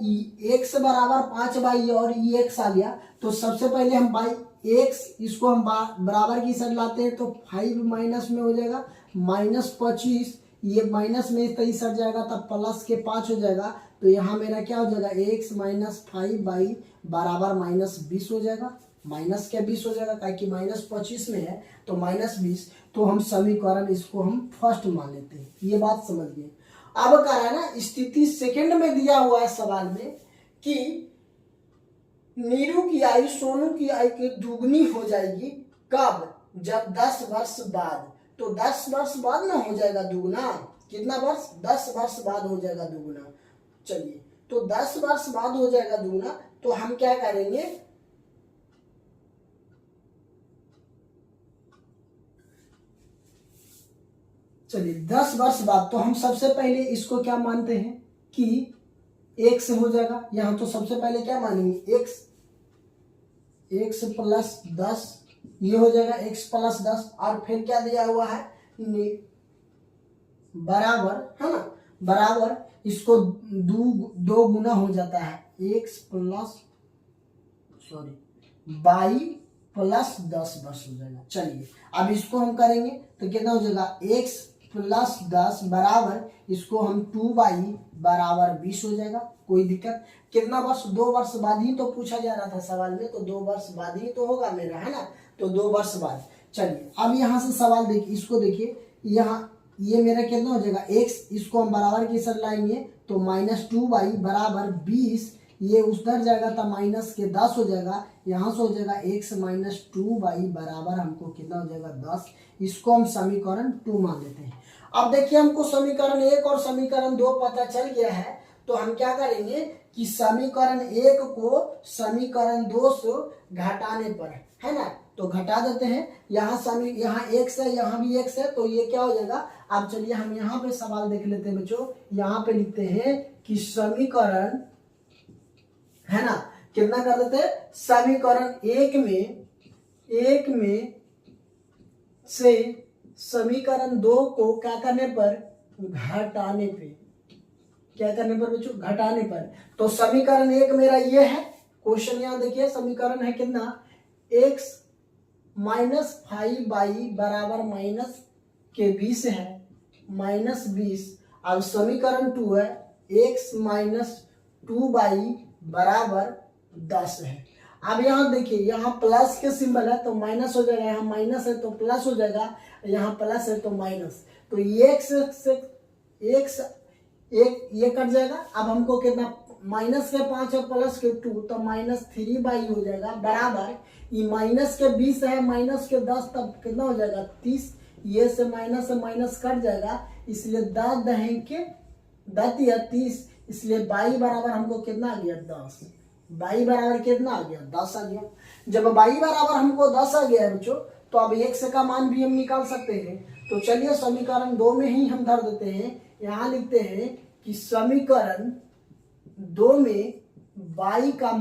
x बराबर 5 बाई और ये x आ गया, तो सबसे पहले हम बाई x इसको हम बराबर की साइड लाते हैं तो 5 माइनस में हो जाएगा माइनस 25, ये माइनस में इस साइड जाएगा तब प्लस के 5 हो जाएगा। तो यहाँ मेरा क्या हो जाएगा? x माइनस 5 बाई बराबर माइनस 20 हो जाएगा। माइनस क्या 20 हो जाएगा, क्या कि माइनस 25 में है तो माइनस 20। तो हम समीकरण इसको हम फर्स्ट मान लेते हैं। ये बात समझ गए। अब कह रहा है ना स्थिति सेकंड में दिया हुआ है सवाल में कि नीरू की आयु सोनू की आयु की दुगनी हो जाएगी। कब? जब 10 वर्ष बाद। तो 10 वर्ष बाद ना हो जाएगा दुगुना। कितना वर्ष? 10 वर्ष बाद हो जाएगा दुगुना। चलिए, तो 10 वर्ष बाद हो जाएगा दुगुना। तो हम क्या करेंगे? चलिए 10 वर्ष बाद तो हम सबसे पहले इसको क्या मानते हैं कि x हो जाएगा। यहां तो सबसे पहले क्या मानेंगे? x प्लस 10, ये हो जाएगा x प्लस 10। और फिर क्या दिया हुआ है? बराबर, है ना, बराबर इसको 2 गुना हो जाता है x प्लस बाई प्लस 10 वर्ष हो जाएगा। चलिए अब इसको हम करेंगे तो कितना हो जाएगा? x प्लस 10 बराबर इसको हम 2 बाई बराबर 20 हो जाएगा। कोई दिक्कत? कितना वर्ष? 2 वर्ष बाद ही तो पूछा जा रहा था सवाल में, तो 2 वर्ष बाद ही तो होगा मेरा, है ना। तो 2 वर्ष बाद। चलिए अब यहाँ से सवाल देखिए, इसको देखिए, यहाँ ये मेरा कितना हो जाएगा? x, इसको हम बराबर की साइड लाएंगे तो माइनस 2 बाई बराबर 20, ये उधर जाएगा तो माइनस के 10 हो जाएगा। यहाँ से हो जाएगा x माइनस 2 बाई बराबर हमको कितना हो जाएगा? 10। इसको हम समीकरण 2 मान लेते हैं। अब देखिए हमको समीकरण 1 और समीकरण 2 पता चल गया है। तो हम क्या करेंगे कि समीकरण 1 को समीकरण 2 से घटाने पर, है ना, तो घटा देते हैं। यहाँ x है, यहाँ भी x है, तो ये क्या हो जाएगा? अब चलिए हम यहाँ पे सवाल देख लेते हैं बच्चों। यहाँ पे लिखते हैं कि समीकरण, है ना, कितना कर देते हैं? समीकरण 1 में एक में से समीकरण 2 को क्या करने पर, घटाने पे, क्या करने पर बच्चों, घटाने पर। तो समीकरण 1 मेरा ये है, क्वेश्चन यहां देखिए, समीकरण है कितना, x माइनस 5y बराबर माइनस के 20 है, माइनस 20। अब समीकरण 2 है x माइनस 2y बराबर 10 है। अब यहाँ देखिए, यहाँ प्लस के सिंबल है तो माइनस हो जाएगा, यहाँ माइनस है तो प्लस हो जाएगा, यहाँ प्लस है तो माइनस, तो एक ये कट जाएगा। अब हमको कितना, माइनस के 5 और प्लस के 2 तो माइनस 3y हो जाएगा बराबर, ये माइनस के 20 है, माइनस के 10 तब कितना हो जाएगा 30, ये से माइनस कट जाएगा, इसलिए 10 दहें के 10 या 30, इसलिए y बराबर हमको कितना आ गया 10, y बराबर कितना आ गया 10 आ गया। जब y बराबर हमको 10 आ गया है बच्चों, तो अब x का मान भी हम निकाल सकते हैं। तो चलिए समीकरण 2 में ही हम धर देते हैं, यहाँ लिखते हैं कि समीकरण 2 में y का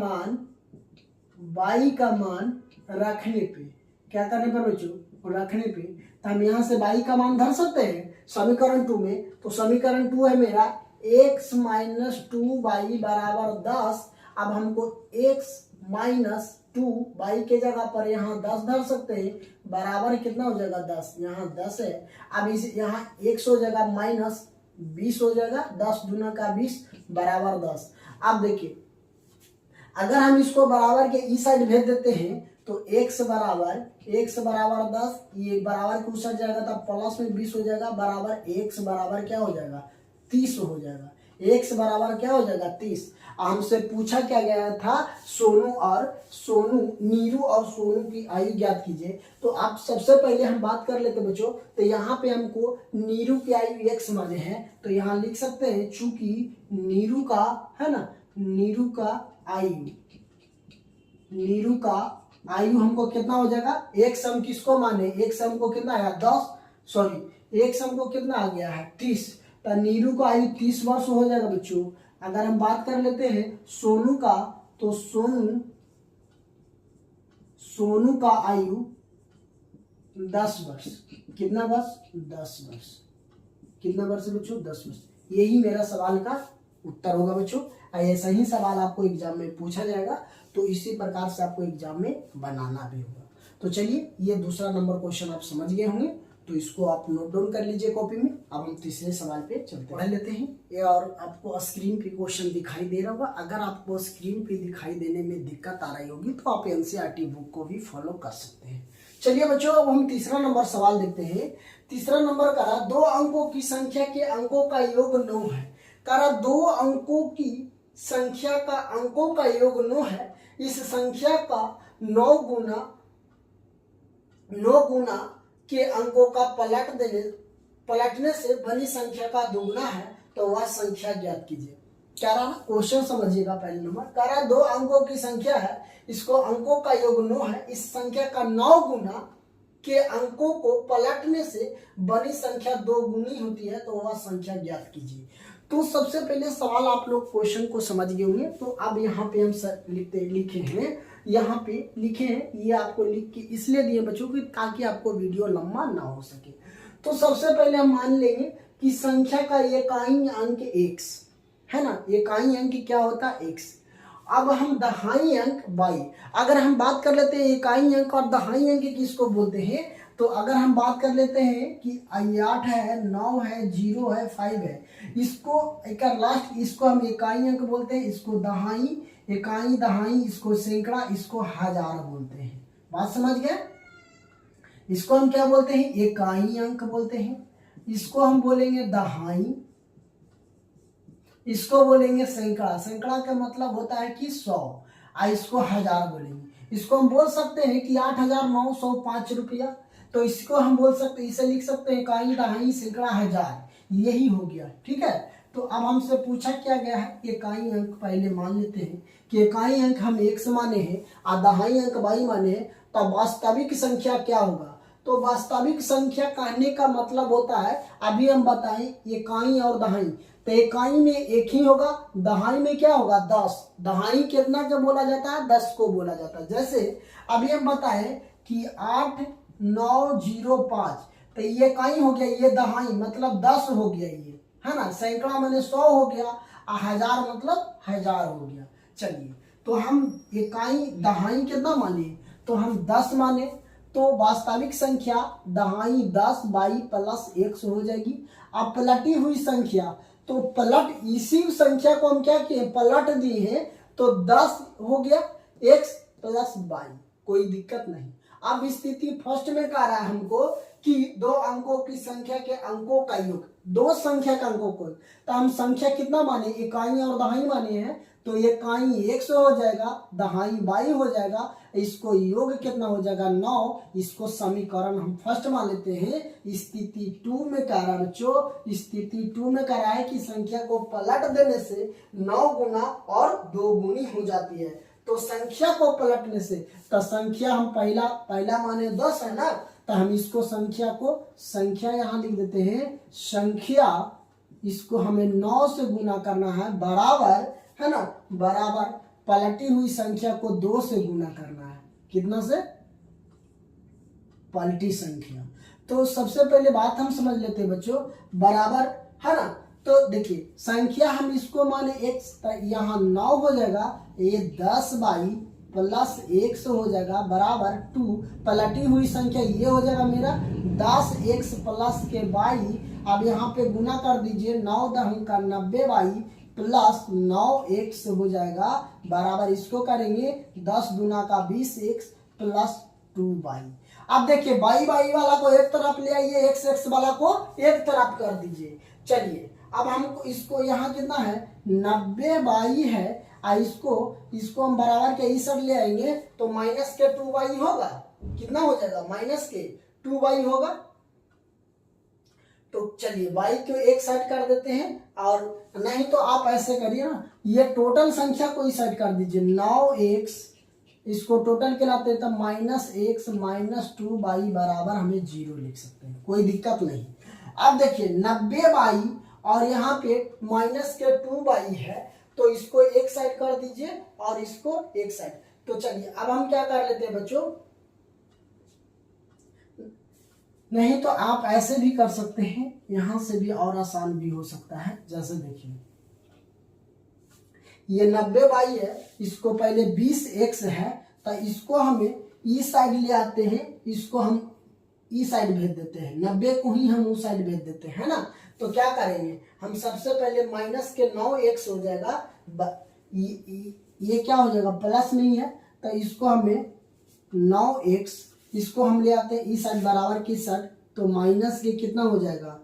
मान रखने पे, क्या करने पर बच्चों, रखने पे, तो हम यहाँ से y का मान धर सकते हैं समीकरण 2 में। तो समीकरण 2 है मेरा x माइनस 2y बराबर 10। अब हमको x माइनस 2y के जगह पर यहाँ 10 धर सकते हैं, बराबर कितना हो जाएगा 10, यहाँ 10 है। अब इस यहाँ x हो जाएगा माइनस 20 हो जाएगा, 10 दूना का 20 बराबर 10। अब देखिए, अगर हम इसको बराबर के इस साइड भेज देते हैं तो x बराबर 10, ये बराबर के उस साइड जाएगा तब प्लस में 20 हो जाएगा, बराबर x बराबर क्या हो जाएगा 30 हो जाएगा, x बराबर क्या हो जाएगा 30। हमसे पूछा क्या गया था, नीरू और सोनू की आयु ज्ञात कीजिए। तो आप सबसे पहले हम बात कर लेते बच्चों, तो यहाँ पे हमको नीरू की आयु x माने हैं, तो यहाँ लिख सकते हैं, चूंकि नीरू का है ना, नीरू का आयु हमको कितना हो जाएगा, x हम किसको माने, x हमको कितना आया 10, सॉरी x हमको कितना आ गया है 30, तो नीरू का आयु 30 वर्ष हो जाएगा बच्चों। अगर हम बात कर लेते हैं सोनू का, तो सोनू का आयु 10 वर्ष, कितना वर्ष 10 वर्ष, कितना वर्ष बच्चों 10 वर्ष। यही मेरा सवाल का उत्तर होगा बच्चों। ऐसा ही सवाल आपको एग्जाम में पूछा जाएगा, तो इसी प्रकार से आपको एग्जाम में बनाना भी होगा। तो चलिए, ये दूसरा नंबर क्वेश्चन आप समझ गए होंगे, तो इसको आप नोट डाउन कर लीजिए कॉपी में। अब हम तीसरे सवाल पे चलते पढ़ लेते हैं। ये और आपको स्क्रीन पे क्वेश्चन दिखाई दे रहा होगा। अगर आपको स्क्रीन पे दिखाई देने में दिक्कत आ रही होगी तो आप एनसीईआरटी बुक को भी फॉलो कर सकते हैं। चलिए बच्चों, अब हम तीसरा नंबर सवाल देखते हैं। तीसरा नंबर करा, 2 अंकों की संख्या के अंकों का योग 9 है। करा 2 अंकों की संख्या का अंकों का योग 9 है। इस संख्या का 9 गुना के अंकों का पलटने से बनी संख्या का दुगुना है, तो वह संख्या ज्ञात कीजिए। क्या रहा, क्वेश्चन समझिएगा। पहले नंबर कह रहा 2 अंकों की संख्या है, इसको अंकों का योग 9 है, इस संख्या का 9 गुना के अंकों को पलटने से बनी संख्या 2 गुनी होती है, तो वह संख्या ज्ञात कीजिए। तो सबसे पहले सवाल आप लोग क्वेश्चन को समझ गए होंगे। तो अब यहाँ पे हम लिखे हैं, यहाँ पे लिखे हैं, ये आपको लिख के इसलिए दिए बच्चों की ताकि आपको वीडियो लंबा ना हो सके। तो सबसे पहले हम मान लेंगे कि संख्या का इकाई अंक x है ना, इकाई अंक क्या होता है x। अब हम दहाई अंक y, अगर हम बात कर लेते हैं इकाई अंक और दहाई अंक किसको बोलते हैं, तो अगर हम बात कर लेते हैं कि 8 है, 9 है, 0 है, 5 है, इसको एक लास्ट, इसको हम इकाई अंक बोलते हैं, इसको दहाई, इकाई दहाई, इसको सैकड़ा, इसको हजार बोलते हैं। बात समझ गए। इसको हम क्या बोलते हैं, इकाई अंक बोलते हैं, इसको हम बोलेंगे दहाई, इसको बोलेंगे सैकड़ा। सैकड़ा का मतलब होता है कि 100, इसको हजार बोलेंगे। इसको हम बोल सकते हैं कि 8,905 रुपया, तो इसको हम बोल सकते हैं, इसे लिख सकते हैं इकाई दहाई सैकड़ा हजार, यही हो गया। ठीक है, तो अब हमसे पूछा क्या गया है, इकाई अंक पहले मान लेते हैं कि इकाई अंक हम x माने हैं और दहाई अंक y माने हैं, तो वास्तविक संख्या क्या होगा। तो वास्तविक संख्या कहने का मतलब होता है, अभी हम बताएं इकाई और दहाई, तो इकाई में 1 ही होगा, दहाई में क्या होगा 10। दहाई कितना को बोला जाता है, 10 को बोला जाता है। जैसे अभी हम बताएं कि 8905, तो ये कहीं हो गया, ये दहाई मतलब 10 हो गया, ये है ना, सैकड़ा मैंने 100 हो गया, हजार मतलब 1000 हो गया। चलिए, तो हम इकाई दहाई कितना माने, तो हम 10 माने, तो वास्तविक संख्या दहाई 10 बाई प्लस 100 हो जाएगी। अब पलटी हुई संख्या, तो पलट इसी संख्या को हम क्या किए, पलट दिए हैं, तो 10 हो गया x प्लस बाई, कोई दिक्कत नहीं। अब स्थिति फर्स्ट में कह रहा है हमको कि दो अंकों की संख्या के अंकों का योग, दो संख्या के अंकों को, तो हम संख्या कितना माने, इकाई और दहाई माने हैं, तो ये इकाई 100 हो जाएगा, दहाई बाई हो जाएगा, इसको योग कितना हो जाएगा 9। इसको समीकरण हम फर्स्ट मान लेते हैं। स्थिति 2 में कह रहा है बच्चों, स्थिति 2 में कह रहा है कि संख्या को पलट देने से 9 गुना और 2 गुनी हो जाती है। तो संख्या को पलटने से, तो संख्या हम पहला माने 10 है ना, तो हम इसको संख्या यहाँ लिख देते हैं, संख्या इसको हमें 9 से गुना करना है, बराबर है ना, बराबर पलटी हुई संख्या को 2 से गुना करना है, कितना से, पलटी संख्या। तो सबसे पहले बात हम समझ लेते हैं बच्चों, बराबर है ना, तो देखिए संख्या हम इसको माने x, यहाँ 9 हो जाएगा, ये 10 बाई प्लस 100 हो जाएगा, बराबर 2, पलटी हुई संख्या ये हो जाएगा मेरा 10x प्लस के बाई, अब यहाँ पे गुना कर दीजिए, 9 दहम का 90 बाई प्लस 9x हो जाएगा, बराबर इसको करेंगे 10 गुना का 20x प्लस 2 बाई। अब देखिए बाई बाई वाला को एक तरफ ले आइए, x x वाला को एक तरफ कर दीजिए। चलिए, अब हमको इसको यहाँ कितना है 90 बाई है, इसको हम बराबर के इस साइड ले आएंगे, तो माइनस के 2 बाई होगा, कितना हो जाएगा, माइनस के 2 बाई होगा। तो चलिए बाई को एक साइड कर देते हैं, और नहीं तो आप ऐसे करिए ना, ये टोटल संख्या को इस साइड कर दीजिए, 9x इसको टोटल कहलाते हैं, तब -x माइनस 2 बाई बराबर हमें 0 लिख सकते हैं, कोई दिक्कत नहीं। अब देखिए 90 बाई और यहाँ पे माइनस के 2 बाई है, तो इसको एक साइड कर दीजिए और इसको एक साइड। तो चलिए अब हम क्या कर लेते हैं बच्चों, नहीं तो आप ऐसे भी कर सकते हैं, यहां से भी और आसान भी हो सकता है। जैसे देखिए ये 90 बाई है, इसको पहले 20x है, तो इसको हमें ई साइड ले आते हैं, इसको हम ई साइड भेज देते हैं, 90 को ही हम उस साइड भेज देते हैं, है ना। तो क्या करेंगे हम, सबसे पहले माइनस के 9x हो जाएगा, ये क्या हो जाएगा प्लस नहीं है, तो इसको हमें 9x, इसको हम ले आते हैं इस साइड बराबर की साइड, तो माइनस के कितना हो जाएगा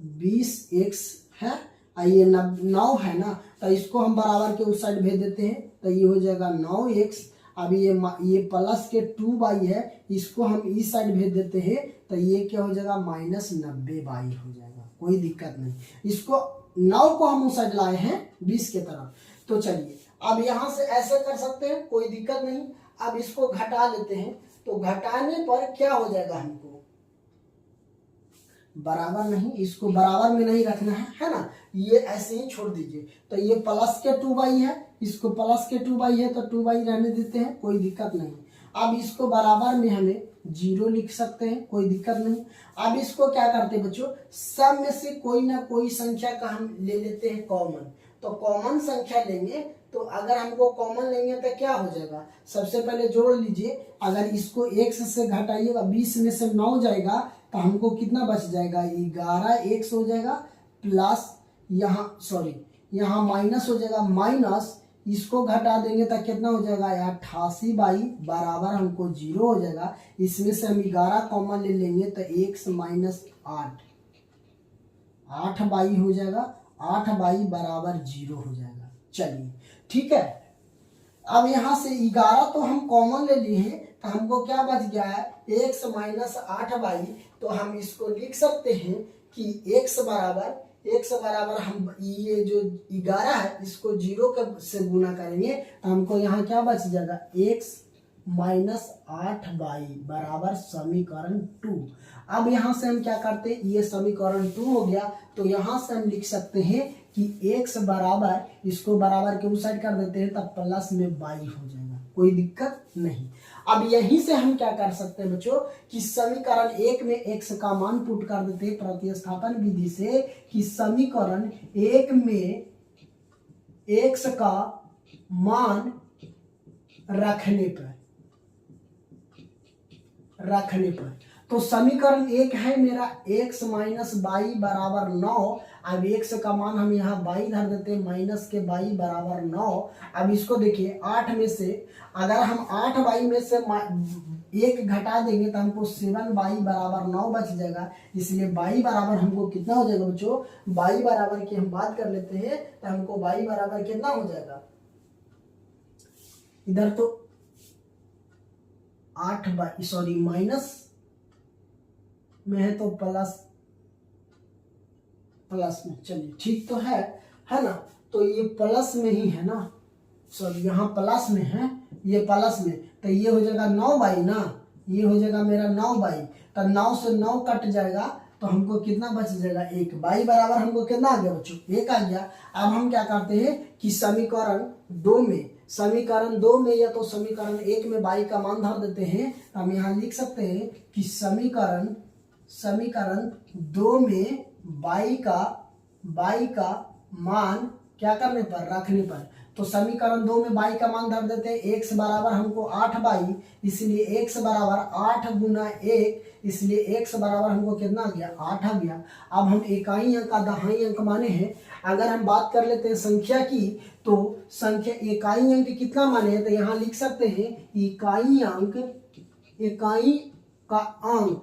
20x है, ये 9 है ना, तो इसको हम बराबर के उस साइड भेज देते हैं, तो ये हो जाएगा 9x। अब ये प्लस के 2 बाई है, इसको हम इस साइड भेज देते हैं, तो ये क्या हो जाएगा -90 बाई हो जाएगा, कोई दिक्कत नहीं। इसको 9 को हम उस साइड लाए हैं 20 के तरफ। तो चलिए अब यहाँ से ऐसे कर सकते हैं, कोई दिक्कत नहीं। अब इसको घटा लेते हैं, तो घटाने पर क्या हो जाएगा, हमको बराबर नहीं, इसको बराबर में नहीं रखना है ना, ये ऐसे ही छोड़ दीजिए। तो ये प्लस के 2 बाई है, इसको प्लस के 2 बाई है, तो 2 बाई रहने देते हैं, कोई दिक्कत नहीं। अब इसको बराबर में हमें 0 लिख सकते हैं, कोई दिक्कत नहीं। अब इसको क्या करते हैं बच्चों, सब में से कोई ना कोई संख्या का हम ले लेते हैं कॉमन। तो कॉमन संख्या लेंगे, तो अगर हमको कॉमन लेंगे तो क्या हो जाएगा, सबसे पहले जोड़ लीजिए, अगर इसको x से घटाइएगा, 20 में से 9 जाएगा, तो हमको कितना बच जाएगा 11x हो जाएगा, प्लस यहाँ माइनस हो जाएगा, माइनस इसको घटा देंगे तो कितना हो जाएगा 88 बाई बराबर हमको 0 हो जाएगा। इसमें से हम 11 कॉमन ले लेंगे, तो x माइनस 8 बाई हो जाएगा, 8 बाई बराबर 0 हो जाएगा। चलिए ठीक है, अब यहाँ से 11 तो हम कॉमन ले लिए हैं, तो हमको क्या बच गया है x माइनस 8 बाई। तो हम इसको लिख सकते हैं कि x बराबर हम ये जो 11 है इसको 0 से गुना करेंगे, तो हमको यहाँ क्या बच जाएगा x माइनस 8 बाई बराबर समीकरण 2। अब यहाँ से हम क्या करते हैं, ये समीकरण 2 हो गया, तो यहाँ से हम लिख सकते हैं कि x बराबर, इसको बराबर के उस साइड कर देते हैं, तब प्लस में बाई हो जाएगा, कोई दिक्कत नहीं। अब यहीं से हम क्या कर सकते हैं बच्चों कि समीकरण 1 में x का मान पुट कर देते हैं प्रतिस्थापन विधि से, कि समीकरण 1 में x का मान रखने पर तो समीकरण 1 है मेरा x माइनस बाई बराबर 9। अब x का मान हम यहाँ बाई धर देते हैं, माइनस के बाई बराबर 9। अब इसको देखिए 8 में से अगर हम 8 बाई में से 1 घटा देंगे तो हमको 7 बाई बराबर 9 बच जाएगा। इसलिए बाई बराबर हमको कितना हो जाएगा बच्चों, बाई बराबर की हम बात कर लेते हैं तो हमको बाई बराबर कितना हो जाएगा, इधर तो 8 बाई सॉरी माइनस में है तो प्लस में, चलिए ठीक तो है ना। तो ये प्लस में ही है ना, सॉरी यहाँ प्लस में है, ये प्लस में, तो ये हो जाएगा 9 बाई ना, ये हो जाएगा मेरा 9 बाई। तो 9 से 9 कट जाएगा तो हमको कितना बच जाएगा, 1 बाई बराबर हमको कितना आ गया बच्चों, 1 आ गया। अब हम क्या करते हैं कि समीकरण 2 में या तो समीकरण 1 में बाई का मान धर देते हैं। हम यहाँ लिख सकते हैं कि समीकरण 2 में बाई का मान क्या करने पर, रखने पर। तो समीकरण 2 में बाई का मान धर देते हैं, x बराबर हमको 8 बाई, इसलिए x बराबर 8 गुना 1, इसलिए x बराबर हमको कितना आ गया, 8 आ गया। अब हम इकाई अंक का दहाई अंक माने हैं। अगर हम बात कर लेते हैं संख्या की, तो संख्या इकाई अंक कितना माने हैं, तो यहाँ लिख सकते हैं इकाई का अंक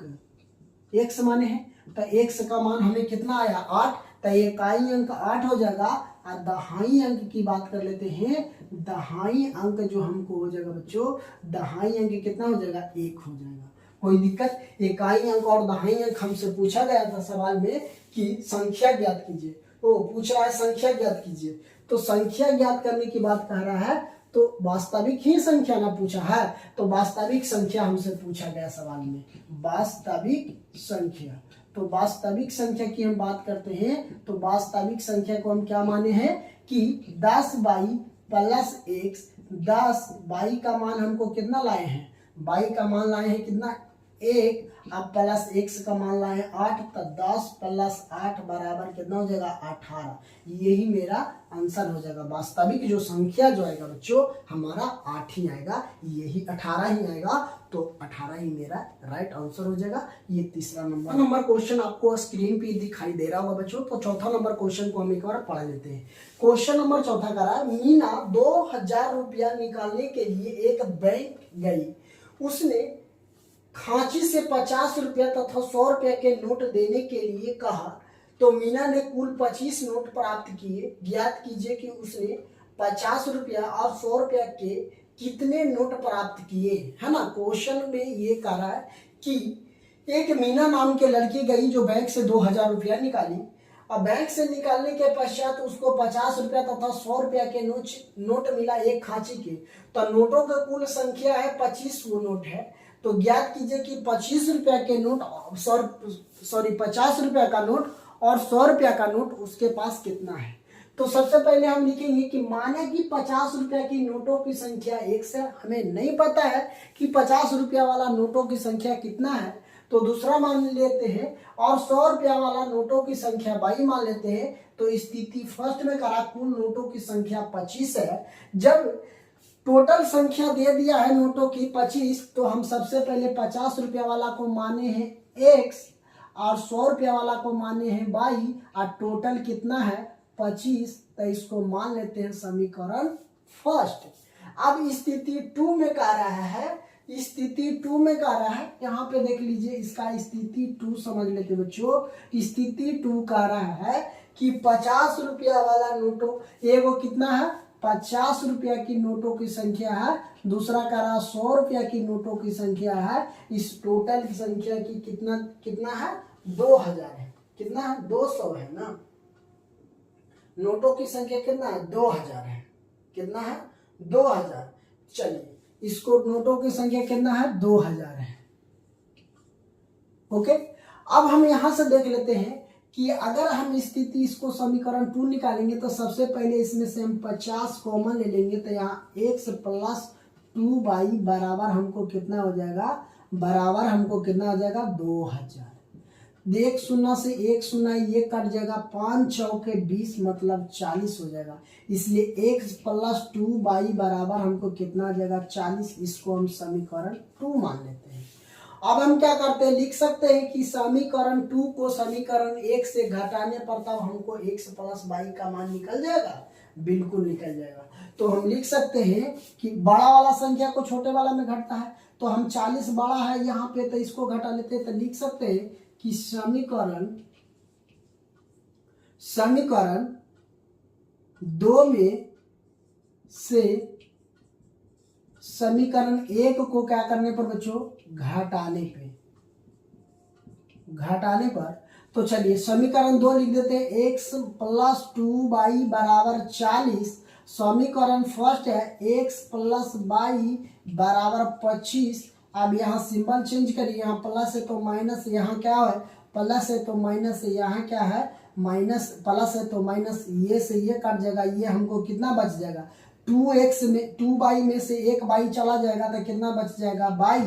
x माने हैं। तो x का मान हमें कितना आया, 8, तो इकाई अंक 8 हो जाएगा। और दहाई अंक की बात कर लेते हैं, दहाई अंक जो हमको हो जाएगा बच्चों, दहाई अंक कितना हो जाएगा, 1 हो जाएगा। कोई दिक्कत, इकाई अंक और दहाई अंक हमसे पूछा गया था सवाल में कि संख्या ज्ञात कीजिए, वो पूछ रहा है संख्या ज्ञात कीजिए। तो संख्या ज्ञात करने की बात कह रहा है, तो वास्तविक ही संख्या ना पूछा है, तो वास्तविक संख्या हमसे पूछा गया सवाल में, वास्तविक संख्या। तो वास्तविक संख्या की हम बात करते हैं, तो वास्तविक संख्या को हम क्या माने हैं कि 10 बाई प्लस x, 10 बाई का मान हमको कितना लाए हैं, बाई का मान लाए हैं कितना, 1, अब प्लस x का मान लाए हैं 8, तो 10 प्लस 8 बराबर कितना हो जाएगा, 18। यही मेरा आंसर हो जाएगा। वास्तविक जो संख्या जो आएगा बच्चों हमारा 8 ही आएगा, यही 18 ही आएगा। तो 18 ही मेरा राइट आंसर हो जाएगा। ये तीसरा नंबर क्वेश्चन आपको स्क्रीन पे दिखाई दे रहा होगा बच्चों। तो चौथा नंबर क्वेश्चन को हम एक बार पढ़ लेते हैं। क्वेश्चन नंबर चौथा कह रहा है, मीना 2000 रुपया निकालने के लिए एक बैंक गई। उसने खांची से 50 रुपया तथा 100 रुपया के नोट देने के लिए कहा, तो मीना ने कुल 25 नोट प्राप्त किए। ज्ञात कीजिए कि उसने 50 रुपया और 100 रुपया के कितने नोट प्राप्त किए, है ना। क्वेश्चन में ये कह रहा है कि एक मीना नाम के लड़की गई जो बैंक से 2000 रुपया निकाली। अब बैंक से निकालने के पश्चात उसको 50 रुपया तथा 100 रुपया के नोट मिला एक खांची के। तो नोटों का कुल संख्या है 25 वो नोट है। तो ज्ञात कीजिए कि 25 रुपया के नोट 50 रुपया का नोट और 100 रुपया का नोट उसके पास कितना है। तो सबसे पहले हम लिखेंगे कि माने कि 50 रुपया की नोटों की संख्या 1 से, हमें नहीं पता है कि 50 रुपया वाला नोटों की संख्या कितना है, तो दूसरा मान लेते हैं, और 100 रुपया वाला नोटों की संख्या 22 मान लेते हैं। तो स्थिति फर्स्ट में करा कुल नोटों की संख्या 25 है। जब टोटल संख्या दे दिया है नोटों की 25, तो हम सबसे पहले 50 रुपया वाला को माने हैं x और 100 रुपया वाला को माने हैं y, और टोटल कितना है 25। तो इसको मान लेते हैं समीकरण फर्स्ट। अब स्थिति 2 में कह रहा है, यहाँ पे देख लीजिए, इसका स्थिति 2 समझ लेते बच्चों। स्थिति 2 कह रहा है कि 50 रुपया वाला नोटों, एगो कितना है 50 रुपया की नोटों की संख्या है, दूसरा कह रहा 100 रुपया की नोटों की संख्या है। इस टोटल की संख्या की कितना है 2000 है, कितना है 200 है ना। नोटों की संख्या कितना है 2000 है, कितना है 2000। चलिए इसको नोटों की संख्या कितना है 2000 है। ओके, अब हम यहां से देख लेते हैं कि अगर हम स्थिति इसको समीकरण 2 निकालेंगे तो सबसे पहले इसमें से हम 50 कॉमन ले लेंगे, तो यहाँ x प्लस 2 बराबर हमको कितना हो जाएगा, बराबर हमको कितना हो जाएगा 2000। एक शून्य से एक शून्य ये कट जाएगा, 5 चौके 20 मतलब 40 हो जाएगा। इसलिए x प्लस 2y बराबर हमको कितना आ जाएगा 40। इसको हम समीकरण 2 मान लेते हैं। अब हम क्या करते हैं, लिख सकते हैं कि समीकरण 2 को समीकरण 1 से घटाने पर तब हमको x प्लस y का मान निकल जाएगा, बिल्कुल निकल जाएगा। तो हम लिख सकते हैं कि बड़ा वाला संख्या को छोटे वाला में घटता है, तो हम 40 बड़ा है यहाँ पे तो इसको घटा लेते हैं। तो लिख सकते हैं कि समीकरण 2 में से समीकरण 1 को क्या करने पर बच्चों, घटाने पर तो चलिए समीकरण 2 लिख देते हैं, x प्लस 2y बराबर 40। समीकरण फर्स्ट है x प्लस y बराबर 25। अब यहाँ सिंबल चेंज करिए, यहाँ प्लस है तो माइनस, यहाँ क्या है प्लस है तो माइनस है, यहाँ क्या है माइनस, प्लस है तो माइनस, ये से ये कट जाएगा, ये हमको कितना बच जाएगा 2x में 2y में से एक y चला जाएगा तो कितना बच जाएगा y।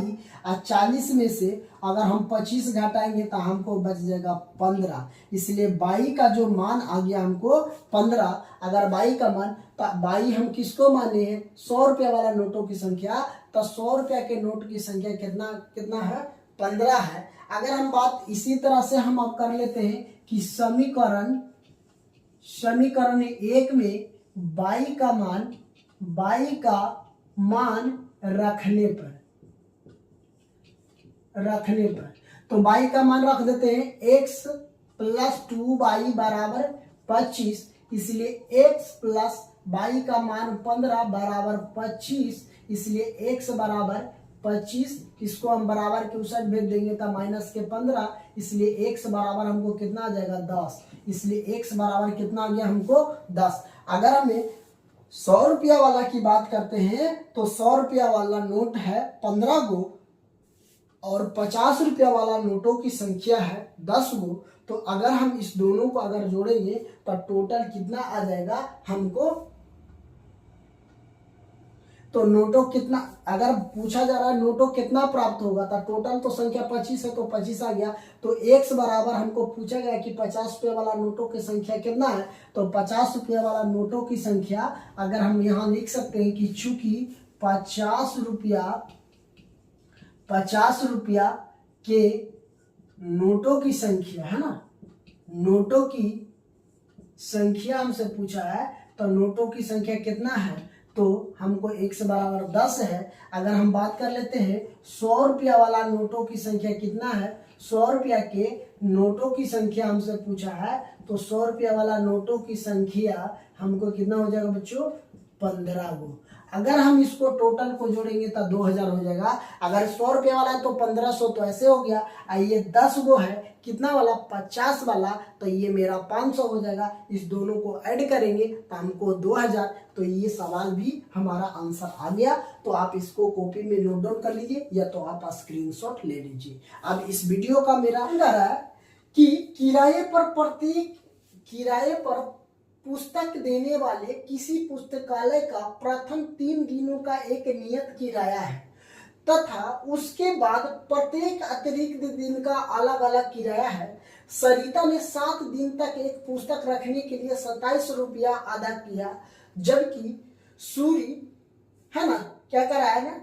और 40 में से अगर हम 25 घटाएंगे तो हमको बच जाएगा 15। इसलिए y का जो मान आ गया हमको 15। अगर y का मान, तो y हम किसको माने हैं 100 रुपया वाला नोटों की संख्या, तो 100 रुपया के नोट की संख्या कितना है 15 है। अगर हम बात इसी तरह से हम अब कर लेते हैं कि समीकरण 1 में y का मान रखने पर तो y का मान रख देते हैं x प्लस 2y बराबर 25। इसलिए x प्लस y का मान 15 बराबर 25। इसलिए x बराबर 25, इसको हम बराबर के उस साइड भेज देंगे तो माइनस के 15। इसलिए x बराबर हमको कितना आ जाएगा 10। इसलिए x बराबर कितना आ गया हमको 10। अगर हमें 100 रुपया वाला की बात करते हैं तो 100 रुपया वाला नोट है 15 गो और 50 रुपया वाला नोटों की संख्या है 10 गो। तो अगर हम इस दोनों को अगर जोड़ेंगे तो टोटल कितना आ जाएगा हमको, तो नोटों कितना, अगर पूछा जा रहा है नोटों कितना प्राप्त होगा, तो टोटल तो संख्या 25 है तो 25 आ गया। तो x बराबर हमको पूछा गया कि 50 रुपये वाला नोटों की संख्या कितना है, तो 50 रुपये वाला नोटों की संख्या अगर हम यहाँ लिख सकते हैं कि चूंकि 50 रुपया के नोटों की संख्या है ना, नोटों की संख्या हमसे पूछा है, तो नोटों की संख्या कितना है, तो हमको x बराबर 10 है। अगर हम बात कर लेते हैं 100 रुपया वाला नोटों की संख्या कितना है, 100 रुपया के नोटों की संख्या हमसे पूछा है, तो 100 रुपया वाला नोटों की संख्या हमको कितना हो जाएगा बच्चों 15 गो। अगर हम इसको टोटल को जोड़ेंगे तो 2000 हो जाएगा। अगर 100 रुपया वाला है तो 1500, तो ऐसे हो गया। ये 10 गो है कितना वाला 50 वाला, तो ये मेरा 500 हो जाएगा। इस दोनों को ऐड करेंगे तो हमको 2000। तो ये सवाल भी हमारा आंसर आ गया। तो आप इसको कॉपी में नोट डाउन कर लीजिए या तो आप स्क्रीनशॉट ले लीजिए। अब इस वीडियो का मेरा है कि किराए पर पुस्तक देने वाले किसी पुस्तकालय का प्रथम 3 दिनों का एक नियत किराया है तथा उसके बाद प्रत्येक अतिरिक्त दिन का अलग अलग किराया है। सरिता ने 7 दिन तक एक पुस्तक रखने के लिए 27 रुपया अदा किया, जबकि सूरी है ना क्या कर रहा है ना,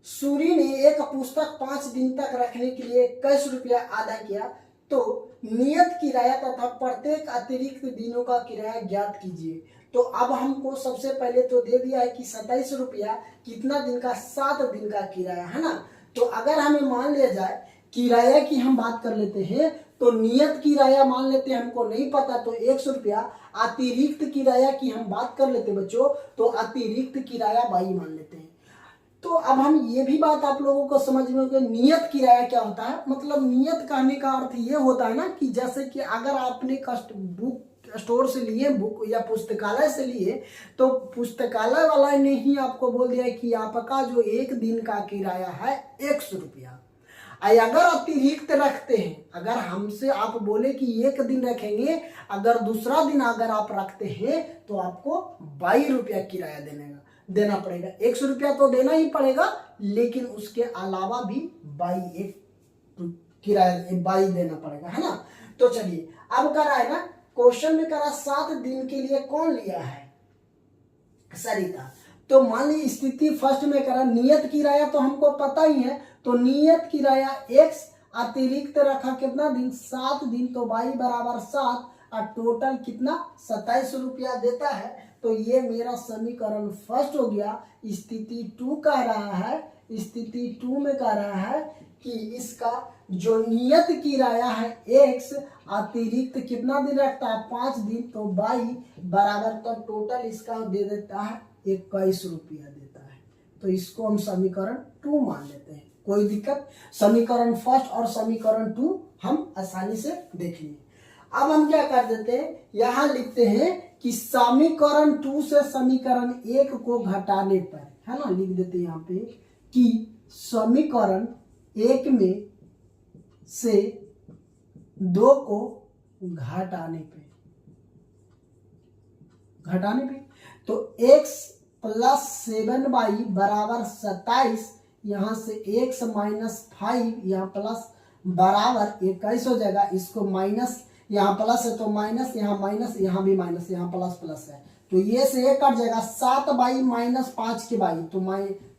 सूरी ने एक पुस्तक 5 दिन तक रखने के लिए 21 रुपया अदा किया। तो नियत किराया तथा प्रत्येक अतिरिक्त दिनों का किराया ज्ञात कीजिए। तो अब हमको सबसे पहले तो दे दिया है कि 27 रुपया कितना दिन का, 7 दिन का किराया है ना। तो अगर हमें मान लिया जाए किराया की हम बात कर लेते हैं, तो नियत किराया मान लेते हैं हमको नहीं पता तो 100 रुपया। अतिरिक्त किराया की हम बात कर लेते बच्चों, तो अतिरिक्त किराया 22 मान लेते हैं। तो अब हम ये भी बात आप लोगों को समझ में कि नियत किराया क्या होता है। मतलब नियत कहने का अर्थ ये होता है ना कि जैसे कि अगर आपने बुक स्टोर से लिए बुक या पुस्तकालय से लिए, तो पुस्तकालय वाला ने ही आपको बोल दिया कि आपका जो 1 दिन का किराया है 100 रुपया। अगर अतिरिक्त रखते हैं, अगर हमसे आप बोले कि 1 दिन रखेंगे, अगर दूसरा दिन अगर आप रखते हैं तो आपको 22 रुपया किराया देने का। देना पड़ेगा। 100 रुपया तो देना ही पड़ेगा, लेकिन उसके अलावा भी बाई एक किराया बाई देना पड़ेगा, है ना। तो चलिए अब करा है ना, क्वेश्चन में करा 7 दिन के लिए कौन लिया है, सरिता। तो मान ली स्थिति फर्स्ट में करा नियत किराया तो हमको पता ही है, तो नियत किराया x अतिरिक्त रखा कितना दिन, 7 दिन, तो y बराबर 7 और टोटल कितना 27 रुपया देता है। तो ये मेरा समीकरण फर्स्ट हो गया। स्थिति 2 कह रहा है, स्थिति 2 में कह रहा है कि इसका जो नियत किराया है x अतिरिक्त कितना दिन रखता है, 5 दिन, तो y बराबर तो टोटल इसका दे देता है 21 रुपया देता है। तो इसको हम समीकरण 2 मान लेते हैं, कोई दिक्कत। समीकरण फर्स्ट और समीकरण 2 हम आसानी से देख लिए। अब हम क्या कर देते हैं, यहां लिखते हैं कि समीकरण 2 से समीकरण 1 को घटाने पर, है ना, लिख देते हैं यहाँ पे कि समीकरण 1 में से 2 को घटाने पे तो x प्लस 7y बराबर 27, यहां से x माइनस 5 यहाँ प्लस बराबर 21 हो जाएगा। इसको माइनस, यहाँ प्लस है तो माइनस, यहाँ माइनस, यहाँ भी माइनस, यहाँ प्लस प्लस है, तो ये से एक कट जाएगा, 7y माइनस 5 के y तो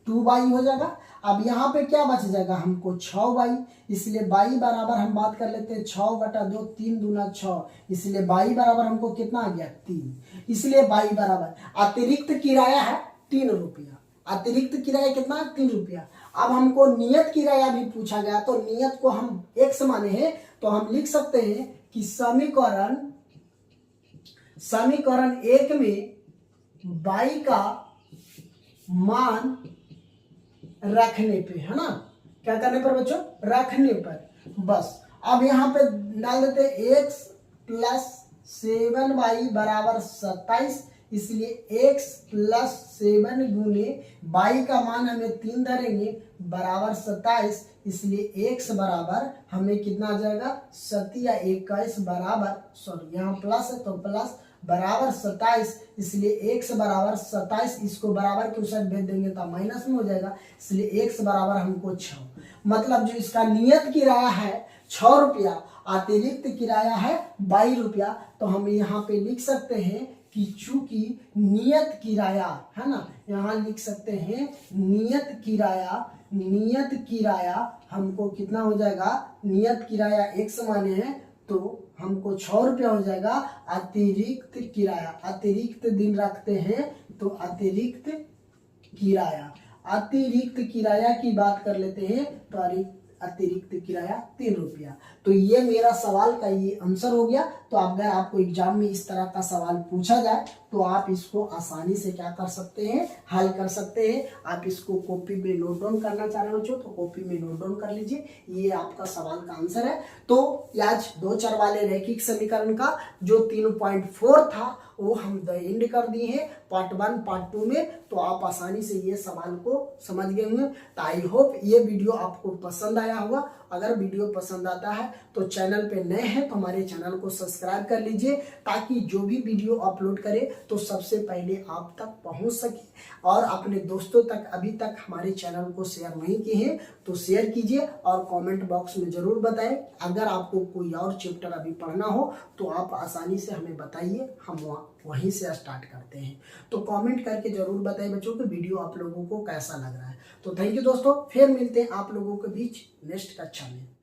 2y हो जाएगा। अब यहाँ पे क्या बच जाएगा हमको 6y, इसलिए y बराबर हम बात कर लेते हैं 6 बटा 2, 3 दूना 6, इसलिए y बराबर हमको कितना आ गया 3। इसलिए y बराबर अतिरिक्त किराया है 3 रुपया, अतिरिक्त किराया कितना 3 रुपया। अब हमको नियत किराया भी पूछा गया, तो नियत को हम x माने हैं, तो हम लिख सकते हैं कि समीकरण 1 में y का मान रखने पे, है ना, क्या करने पर बच्चों, रखने पर। बस अब यहाँ पे डाल देते x प्लस 7y बराबर 27, इसलिए x प्लस 7 गुने y का मान हमें 3 धरेंगे बराबर 27, इसलिए x बराबर हमें कितना आ जाएगा 7 या 21 बराबर, सॉरी यहाँ प्लस है तो प्लस बराबर 27, इसलिए x बराबर 27, इसको बराबर के उस साइड भेज देंगे तो माइनस में हो जाएगा, इसलिए x बराबर हमको 6। मतलब जो इसका नियत किराया है 6 रुपया, अतिरिक्त किराया है 22 रुपया, तो हम यहाँ पे लिख सकते हैं कि चूंकि नियत किराया है ना, यहाँ लिख सकते हैं नियत किराया हमको कितना हो जाएगा, नियत किराया x माने हैं तो हमको 6 रुपया हो जाएगा। अतिरिक्त किराया, अतिरिक्त दिन रखते हैं तो अतिरिक्त किराया की बात कर लेते हैं, तो अतिरिक्त किराया 3 रुपया। तो ये मेरा सवाल का ये आंसर हो गया। तो अगर आपको एग्जाम में इस तरह का सवाल पूछा जाए तो आप इसको आसानी से क्या कर सकते हैं, हल कर सकते हैं। आप इसको कॉपी में नोट डाउन करना चाह रहे हो तो कॉपी में नोट डाउन कर लीजिए, ये आपका सवाल का आंसर है। तो आज 2 चर वाले रैखिक समीकरण का जो 3.4 था वो हम द एंड कर दिए हैं पार्ट 1 पार्ट 2 में। तो आप आसानी से ये सवाल को समझ गए होंगे। तो आई होप ये वीडियो आपको पसंद आया होगा। अगर वीडियो पसंद आता है तो चैनल पे नए हैं तो हमारे चैनल को सब्सक्राइब कर लीजिए, ताकि जो भी वीडियो अपलोड करें तो सबसे पहले आप तक पहुंच सके। और अपने दोस्तों तक अभी तक हमारे चैनल को शेयर नहीं किए हैं तो शेयर कीजिए, और कमेंट बॉक्स में जरूर बताएं। अगर आपको कोई और चैप्टर अभी पढ़ना हो तो आप आसानी से हमें बताइए, हम वहीं से स्टार्ट करते हैं। तो कमेंट करके जरूर बताएं बच्चों कि वीडियो आप लोगों को कैसा लग रहा है। तो थैंक यू दोस्तों, फिर मिलते हैं आप लोगों के बीच नेक्स्ट कक्षा में।